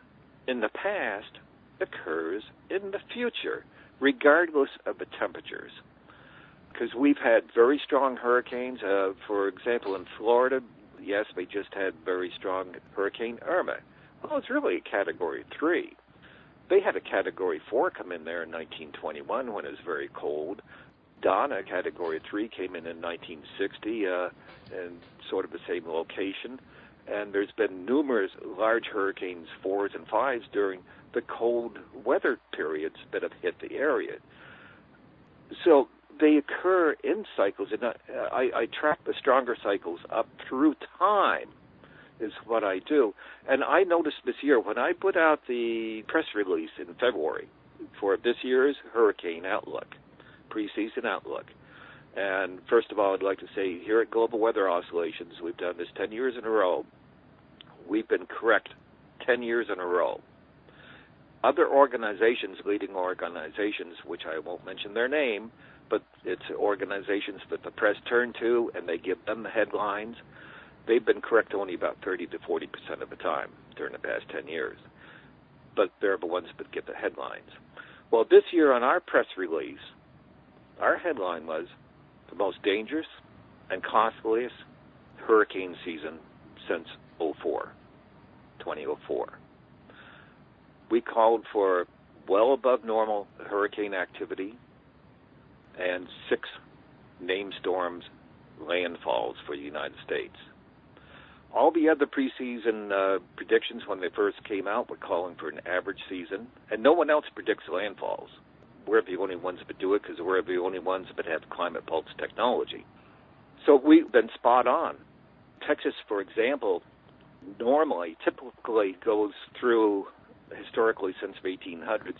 in the past occurs in the future, regardless of the temperatures. Because we've had very strong hurricanes. For example, in Florida, yes, we just had very strong Hurricane Irma. Well, it's really a Category 3. They had a Category 4 come in there in 1921 when it was very cold. Donna, Category 3, came in 1960 in sort of the same location. And there's been numerous large hurricanes, 4s and 5s, during the cold weather periods that have hit the area. So they occur in cycles, and I track the stronger cycles up through time is what I do. And I noticed this year, when I put out the press release in February for this year's hurricane outlook, preseason outlook, and first of all, I'd like to say here at Global Weather Oscillations, we've done this 10 years in a row. We've been correct 10 years in a row. Other organizations, leading organizations, which I won't mention their name, but it's organizations that the press turn to and they give them the headlines, they've been correct only about 30 to 40% of the time during the past 10 years. But they're the ones that get the headlines. Well, this year on our press release, our headline was the most dangerous and costliest hurricane season since 2004. We called for well above normal hurricane activity and 6 named storms landfalls for the United States. All the other preseason predictions when they first came out were calling for an average season, and no one else predicts landfalls. We're the only ones that do it because we're the only ones that have climate pulse technology. So we've been spot on. Texas, for example, typically goes through, historically since the 1800s,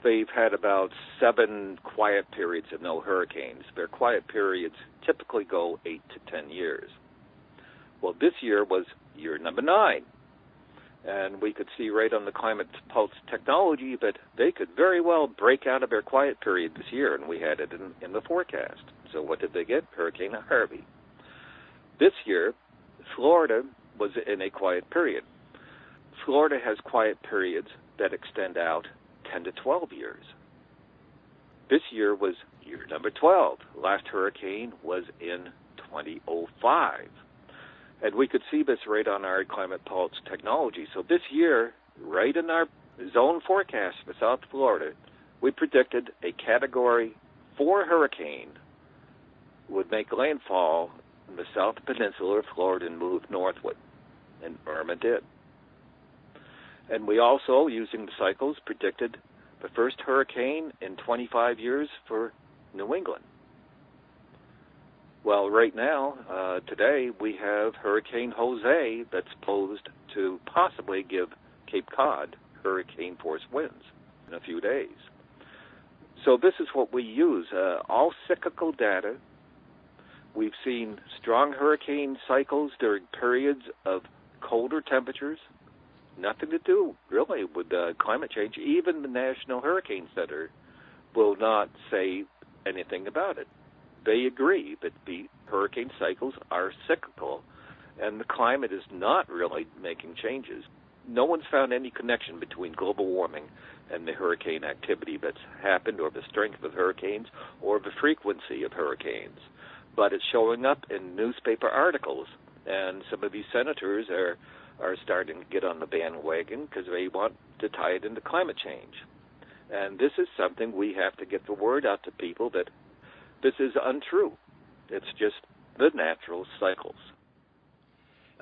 they've had about 7 quiet periods of no hurricanes. Their quiet periods typically go 8 to 10 years. Well, this year was year number 9. And we could see right on the climate pulse technology that they could very well break out of their quiet period this year, and we had it in the forecast. So what did they get? Hurricane Harvey. This year, Florida was in a quiet period. Florida has quiet periods that extend out 10 to 12 years. This year was year number 12. Last hurricane was in 2005. And we could see this right on our climate pulse technology. So this year, right in our zone forecast for South Florida, we predicted a Category 4 hurricane would make landfall in the South Peninsula of Florida and move northward. And Irma did. And we also, using the cycles, predicted the first hurricane in 25 years for New England. Well, right now, today, we have Hurricane Jose that's posed to possibly give Cape Cod hurricane force winds in a few days. So this is what we use, all cyclical data. We've seen strong hurricane cycles during periods of colder temperatures. Nothing to do, really, with climate change. Even the National Hurricane Center will not say anything about it. They agree that the hurricane cycles are cyclical, and the climate is not really making changes. No one's found any connection between global warming and the hurricane activity that's happened, or the strength of hurricanes, or the frequency of hurricanes. But it's showing up in newspaper articles, and some of these senators are starting to get on the bandwagon because they want to tie it into climate change. And this is something we have to get the word out to people that this is untrue. It's just the natural cycles.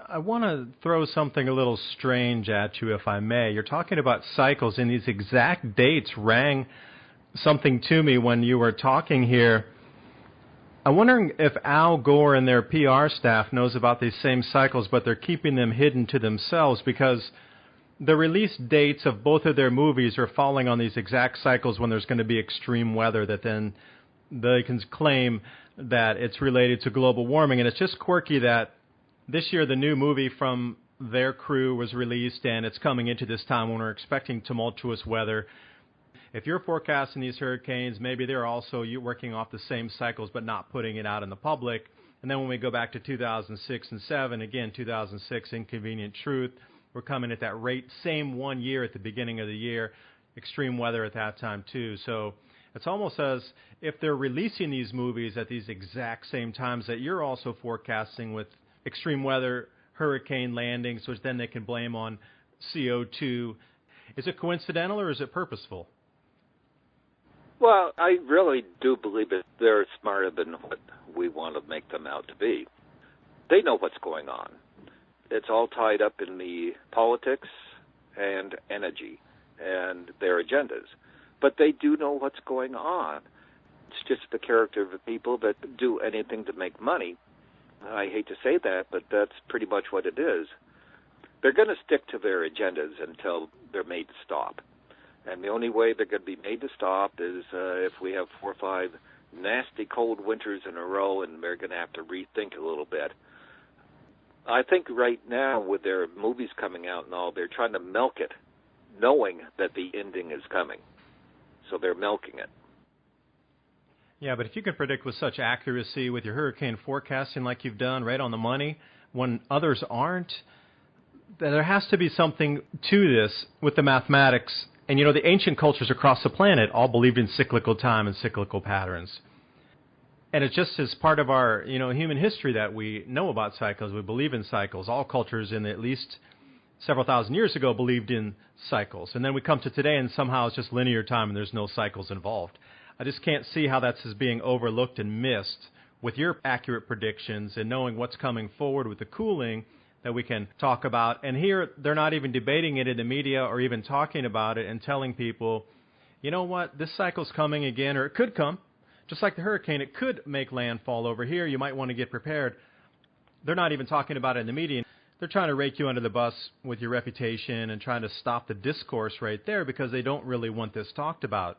I want to throw something a little strange at you, if I may. You're talking about cycles, and these exact dates rang something to me when you were talking here. I'm wondering if Al Gore and their PR staff knows about these same cycles, but they're keeping them hidden to themselves because the release dates of both of their movies are falling on these exact cycles when there's going to be extreme weather that then they can claim that it's related to global warming. And it's just quirky that this year the new movie from their crew was released, and it's coming into this time when we're expecting tumultuous weather. If you're forecasting these hurricanes, maybe they're also working off the same cycles but not putting it out in the public. And then when we go back to 2006 and 7, again, 2006, Inconvenient Truth, we're coming at that rate, same 1 year at the beginning of the year, extreme weather at that time too. So it's almost as if they're releasing these movies at these exact same times that you're also forecasting with extreme weather, hurricane landings, which then they can blame on CO2. Is it coincidental or is it purposeful? Well, I really do believe that they're smarter than what we want to make them out to be. They know what's going on. It's all tied up in the politics and energy and their agendas. But they do know what's going on. It's just the character of the people that do anything to make money. I hate to say that, but that's pretty much what it is. They're going to stick to their agendas until they're made to stop. And the only way they're going to be made to stop is if we have 4 or 5 nasty cold winters in a row, and they're going to have to rethink a little bit. I think right now with their movies coming out and all, they're trying to milk it, knowing that the ending is coming. So they're milking it. Yeah, but if you can predict with such accuracy with your hurricane forecasting like you've done, right on the money, when others aren't, there has to be something to this with the mathematics. And, you know, the ancient cultures across the planet all believed in cyclical time and cyclical patterns. And it's just as part of our, human history that we know about cycles. We believe in cycles. All cultures in at least several thousand years ago believed in cycles. And then we come to today and somehow it's just linear time and there's no cycles involved. I just can't see how that's as being overlooked and missed with your accurate predictions and knowing what's coming forward with the cooling that we can talk about. And here, they're not even debating it in the media or even talking about it and telling people, you know what, this cycle's coming again, or it could come. Just like the hurricane, it could make landfall over here. You might want to get prepared. They're not even talking about it in the media. They're trying to rake you under the bus with your reputation and trying to stop the discourse right there because they don't really want this talked about.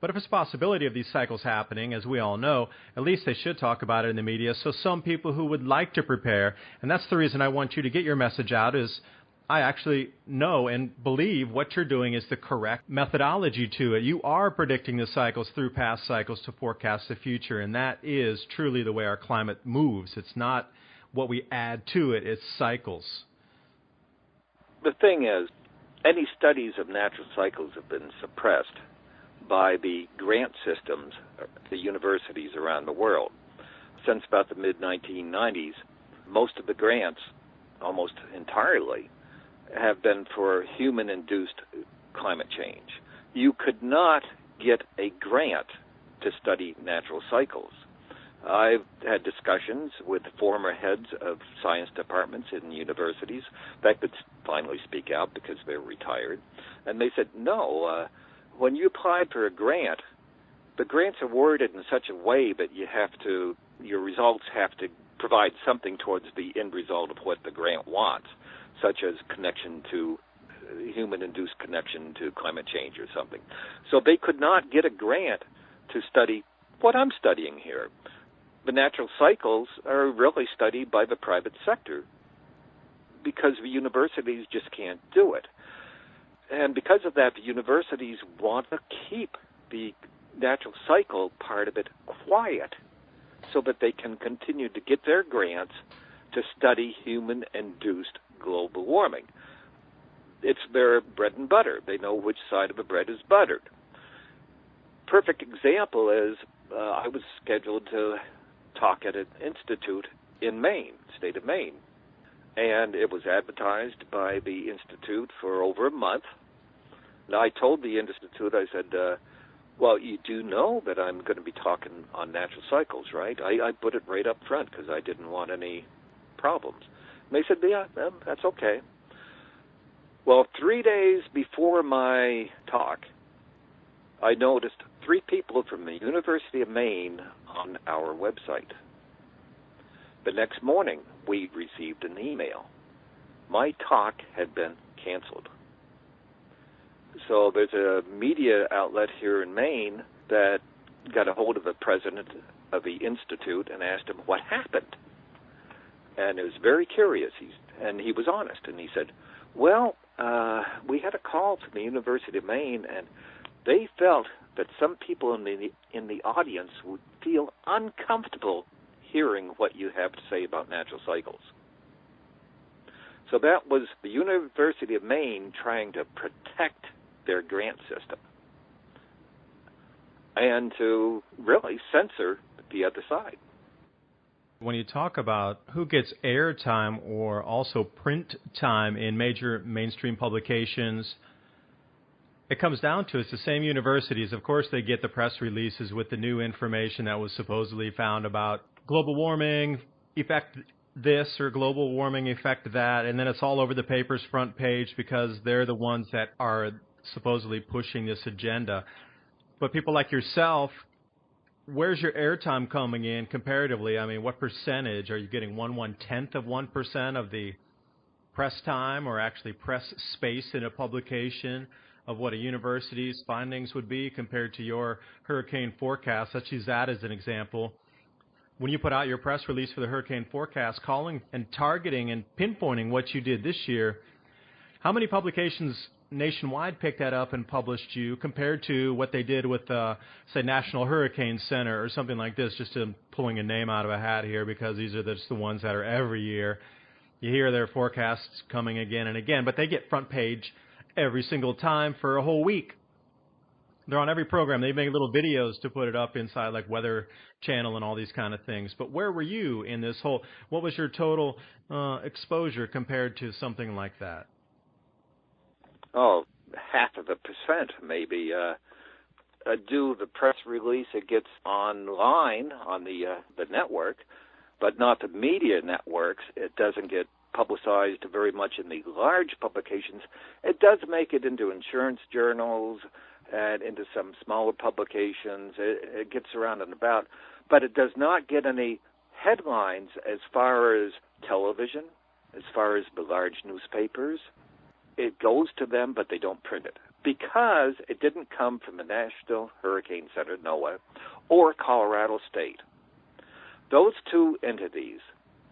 But if it's a possibility of these cycles happening, as we all know, at least they should talk about it in the media. So some people who would like to prepare, and that's the reason I want you to get your message out, is I actually know and believe what you're doing is the correct methodology to it. You are predicting the cycles through past cycles to forecast the future, and that is truly the way our climate moves. It's not what we add to it, it's cycles. The thing is, any studies of natural cycles have been suppressed by the grant systems at the universities around the world. Since about the mid-1990s, most of the grants, almost entirely, have been for human-induced climate change. You could not get a grant to study natural cycles. I've had discussions with former heads of science departments in universities that could finally speak out because they're retired, and they said, no, when you apply for a grant, the grants are worded in such a way that your results have to provide something towards the end result of what the grant wants, such as human-induced connection to climate change or something. So they could not get a grant to study what I'm studying here. The natural cycles are really studied by the private sector because the universities just can't do it. And because of that, the universities want to keep the natural cycle part of it quiet so that they can continue to get their grants to study human-induced global warming. It's their bread and butter. They know which side of the bread is buttered. Perfect example is I was scheduled to talk at an institute in Maine, state of Maine. And it was advertised by the institute for over a month. And I told the institute, I said, Well, you do know that I'm going to be talking on natural cycles, right? I put it right up front because I didn't want any problems. And they said, yeah, that's okay. Well, 3 days before my talk, I noticed 3 people from the University of Maine on our website. The next morning, we received an email. My talk had been canceled. So there's a media outlet here in Maine that got a hold of the president of the institute and asked him what happened. And it was very curious, and he was honest, and he said, well, we had a call from the University of Maine, and they felt that some people in the audience would feel uncomfortable hearing what you have to say about natural cycles. So that was the University of Maine trying to protect their grant system and to really censor the other side. When you talk about who gets airtime or also print time in major mainstream publications, it comes down to it's the same universities. Of course, they get the press releases with the new information that was supposedly found about global warming, effect this, or global warming effect that, and then it's all over the paper's front page because they're the ones that are supposedly pushing this agenda. But people like yourself, where's your airtime coming in comparatively? I mean, what percentage? Are you getting 1/110th of 1% of the press time or actually press space in a publication of what a university's findings would be compared to your hurricane forecast? Let's use that as an example. When you put out your press release for the hurricane forecast, calling and targeting and pinpointing what you did this year, how many publications nationwide picked that up and published you compared to what they did with, say, National Hurricane Center or something like this, just pulling a name out of a hat here because these are just the ones that are every year. You hear their forecasts coming again and again, but they get front page every single time for a whole week. They're on every program. They make little videos to put it up inside, like Weather Channel and all these kind of things. But where were you in this whole, what was your total exposure compared to something like that? Oh, 0.5%, maybe. Due to the press release, it gets online on the network, but not the media networks. It doesn't get publicized very much in the large publications. It does make it into insurance journals and into some smaller publications. It gets around and about, but it does not get any headlines as far as television, as far as the large newspapers. It goes to them, but they don't print it because it didn't come from the National Hurricane Center, NOAA, or Colorado State. Those two entities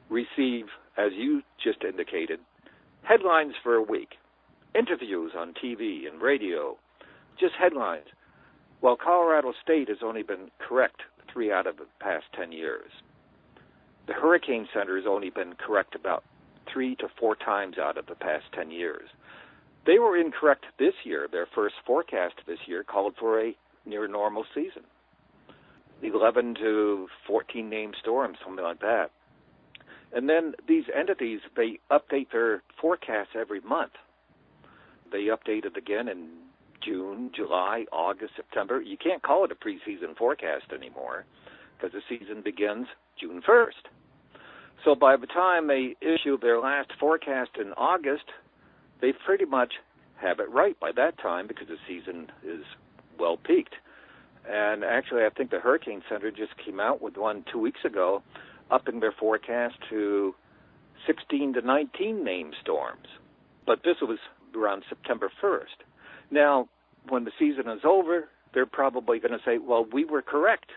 receive, as you just indicated, headlines for a week, interviews on TV and radio, just headlines. Well, Colorado State has only been correct 3 out of the past 10 years. The Hurricane Center has only been correct about 3 to 4 times out of the past 10 years. They were incorrect this year. Their first forecast this year called for a near normal season. 11 to 14 named storms, something like that. And then these entities, they update their forecasts every month. They update it again in June, July, August, September. You can't call it a preseason forecast anymore because the season begins June 1st. So by the time they issue their last forecast in August, they pretty much have it right by that time because the season is well peaked. And actually, I think the Hurricane Center just came out with one 2 weeks ago, upping their forecast to 16 to 19 named storms. But this was around September 1st. Now, when the season is over, they're probably going to say, well, we were correct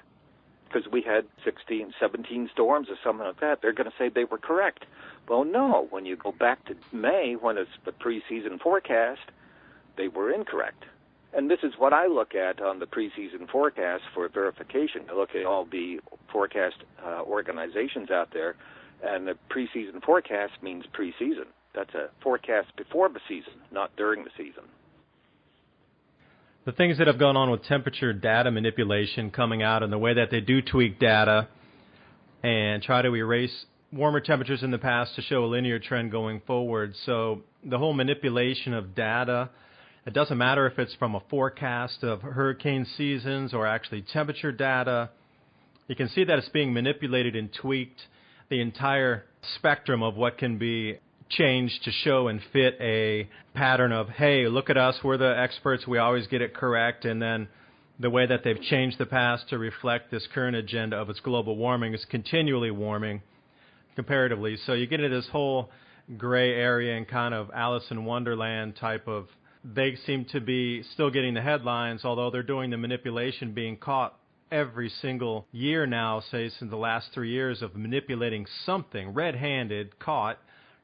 because we had 16, 17 storms or something like that. They're going to say they were correct. Well, no. When you go back to May, when it's the preseason forecast, they were incorrect. And this is what I look at on the preseason forecast for verification. I look at all the forecast organizations out there, and the preseason forecast means preseason. That's a forecast before the season, not during the season. The things that have gone on with temperature data manipulation coming out and the way that they do tweak data and try to erase warmer temperatures in the past to show a linear trend going forward. So the whole manipulation of data It doesn't matter if it's from a forecast of hurricane seasons or actually temperature data. You can see that it's being manipulated and tweaked, the entire spectrum of what can be changed to show and fit a pattern of, hey, look at us, we're the experts, we always get it correct, and then the way that they've changed the past to reflect this current agenda of its global warming is continually warming comparatively. So you get into this whole gray area and kind of Alice in Wonderland type of, they seem to be still getting the headlines, although they're doing the manipulation, being caught every single year now, say since the last 3 years, of manipulating something, red-handed, caught,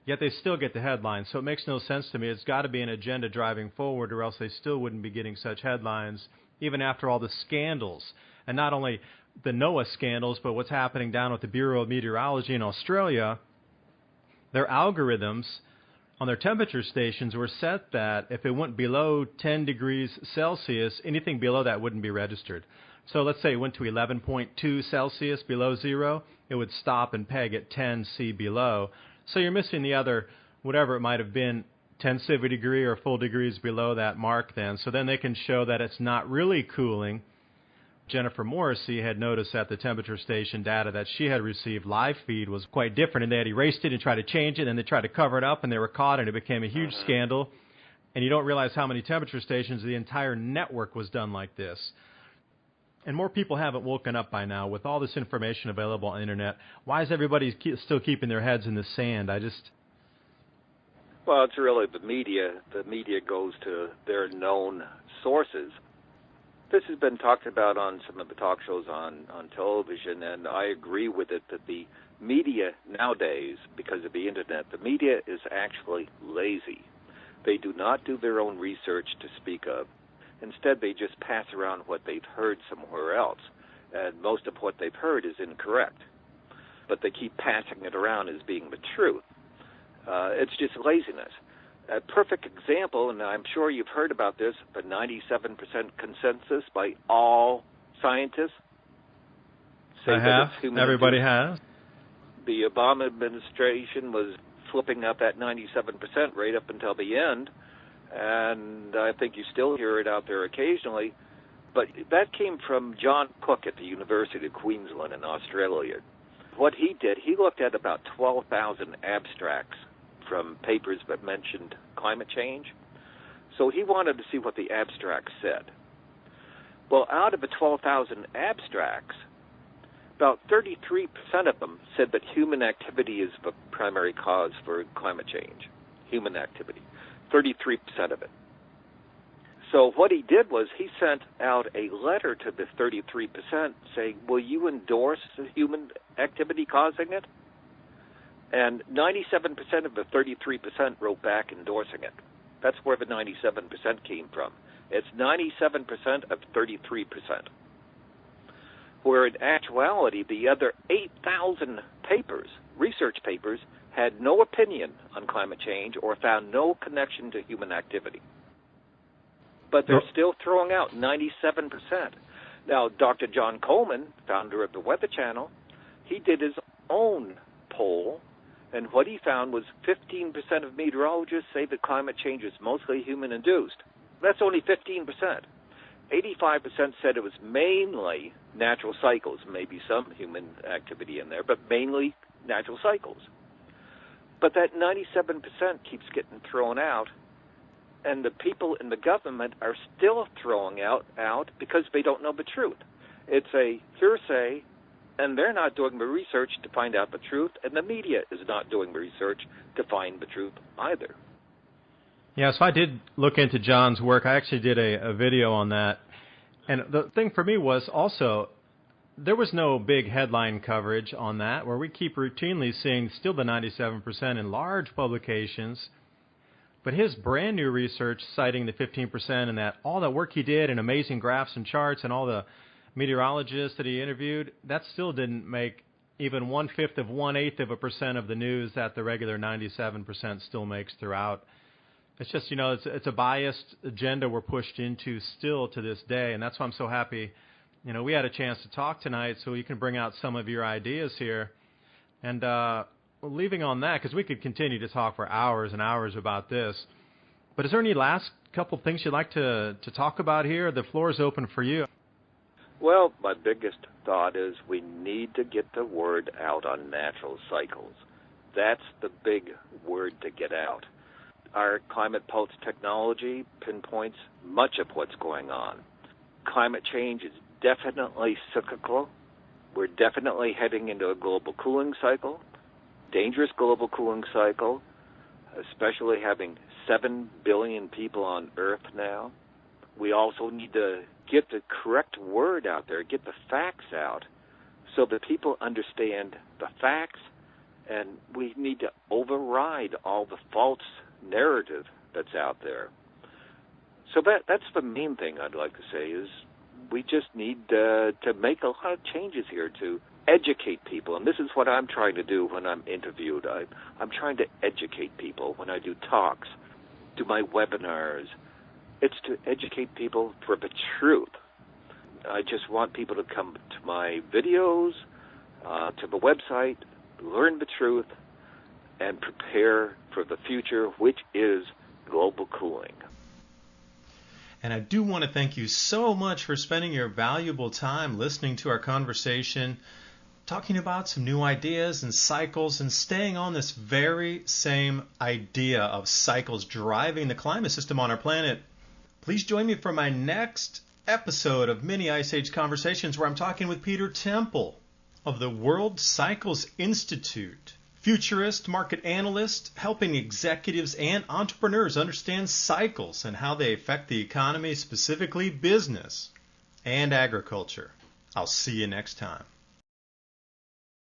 yet they still get the headlines. So it makes no sense to me. It's got to be an agenda driving forward, or else they still wouldn't be getting such headlines, even after all the scandals. And not only the NOAA scandals, but what's happening down with the Bureau of Meteorology in Australia. Their algorithms on their temperature stations were set that if it went below 10 degrees Celsius, anything below that wouldn't be registered. So let's say it went to 11.2 Celsius below zero, it would stop and peg at 10 C below. So you're missing the other, whatever it might have been, 10th of a degree or full degrees below that mark then. So then they can show that it's not really cooling. Jennifer Morrissey had noticed that the temperature station data that she had received live feed was quite different, and they had erased it and tried to change it, and they tried to cover it up, and they were caught, and it became a huge scandal. And you don't realize how many temperature stations, the entire network was done like this. And more people haven't woken up by now with all this information available on the internet. Why is everybody still keeping their heads in the sand? Well, it's really the media. The media goes to their known sources. This has been talked about on some of the talk shows on television, and I agree with it that the media nowadays, because of the internet, the media is actually lazy. They do not do their own research to speak of. Instead, they just pass around what they've heard somewhere else, and most of what they've heard is incorrect. But they keep passing it around as being the truth. It's just laziness. A perfect example, and I'm sure you've heard about this, the 97% consensus by all scientists. I have. Everybody has. The Obama administration was flipping up that 97% right up until the end. And I think you still hear it out there occasionally. But that came from John Cook at the University of Queensland in Australia. What he did, he looked at about 12,000 abstracts from papers that mentioned climate change. So he wanted to see what the abstracts said. Well, out of the 12,000 abstracts, about 33% of them said that human activity is the primary cause for climate change. Human activity. 33% of it. So what he did was he sent out a letter to the 33% saying, will you endorse the human activity causing it? And 97% of the 33% wrote back endorsing it. That's where the 97% came from. It's 97% of 33%. Where in actuality, the other 8,000 papers, research papers, had no opinion on climate change or found no connection to human activity. But they're still throwing out 97%. Now, Dr. John Coleman, founder of the Weather Channel, he did his own poll, and what he found was 15% of meteorologists say that climate change is mostly human-induced. That's only 15%. 85% said it was mainly natural cycles, maybe some human activity in there, but mainly natural cycles. But that 97% keeps getting thrown out, and the people in the government are still throwing out because they don't know the truth. It's a hearsay, and they're not doing the research to find out the truth, and the media is not doing the research to find the truth either. Yeah, so I did look into John's work. I actually did a video on that. And the thing for me was also, there was no big headline coverage on that, where we keep routinely seeing still the 97% in large publications. But his brand new research citing the 15% and that all the work he did and amazing graphs and charts and all the meteorologists that he interviewed, that still didn't make even 1/5 of 1/8 of a percent of the news that the regular 97% still makes throughout. It's just, it's a biased agenda we're pushed into still to this day, and that's why I'm so happy. We had a chance to talk tonight, so you can bring out some of your ideas here. And leaving on that, because we could continue to talk for hours and hours about this, but is there any last couple things you'd like to talk about here? The floor is open for you. Well, my biggest thought is we need to get the word out on natural cycles. That's the big word to get out. Our climate pulse technology pinpoints much of what's going on. Climate change is definitely cyclical. We're definitely heading into a global cooling cycle, dangerous global cooling cycle, especially having 7 billion people on Earth now. We also need to get the correct word out there, get the facts out, so that people understand the facts, and we need to override all the false narrative that's out there. So that's the main thing I'd like to say is we just need to make a lot of changes here to educate people, and this is what I'm trying to do when I'm interviewed. I'm trying to educate people when I do talks, do my webinars. It's to educate people for the truth. I just want people to come to my videos, to the website, learn the truth, and prepare for the future, which is global cooling. And I do want to thank you so much for spending your valuable time listening to our conversation, talking about some new ideas and cycles, and staying on this very same idea of cycles driving the climate system on our planet. Please join me for my next episode of Mini Ice Age Conversations, where I'm talking with Peter Temple of the World Cycles Institute, futurist, market analyst, helping executives and entrepreneurs understand cycles and how they affect the economy, specifically business and agriculture. I'll see you next time.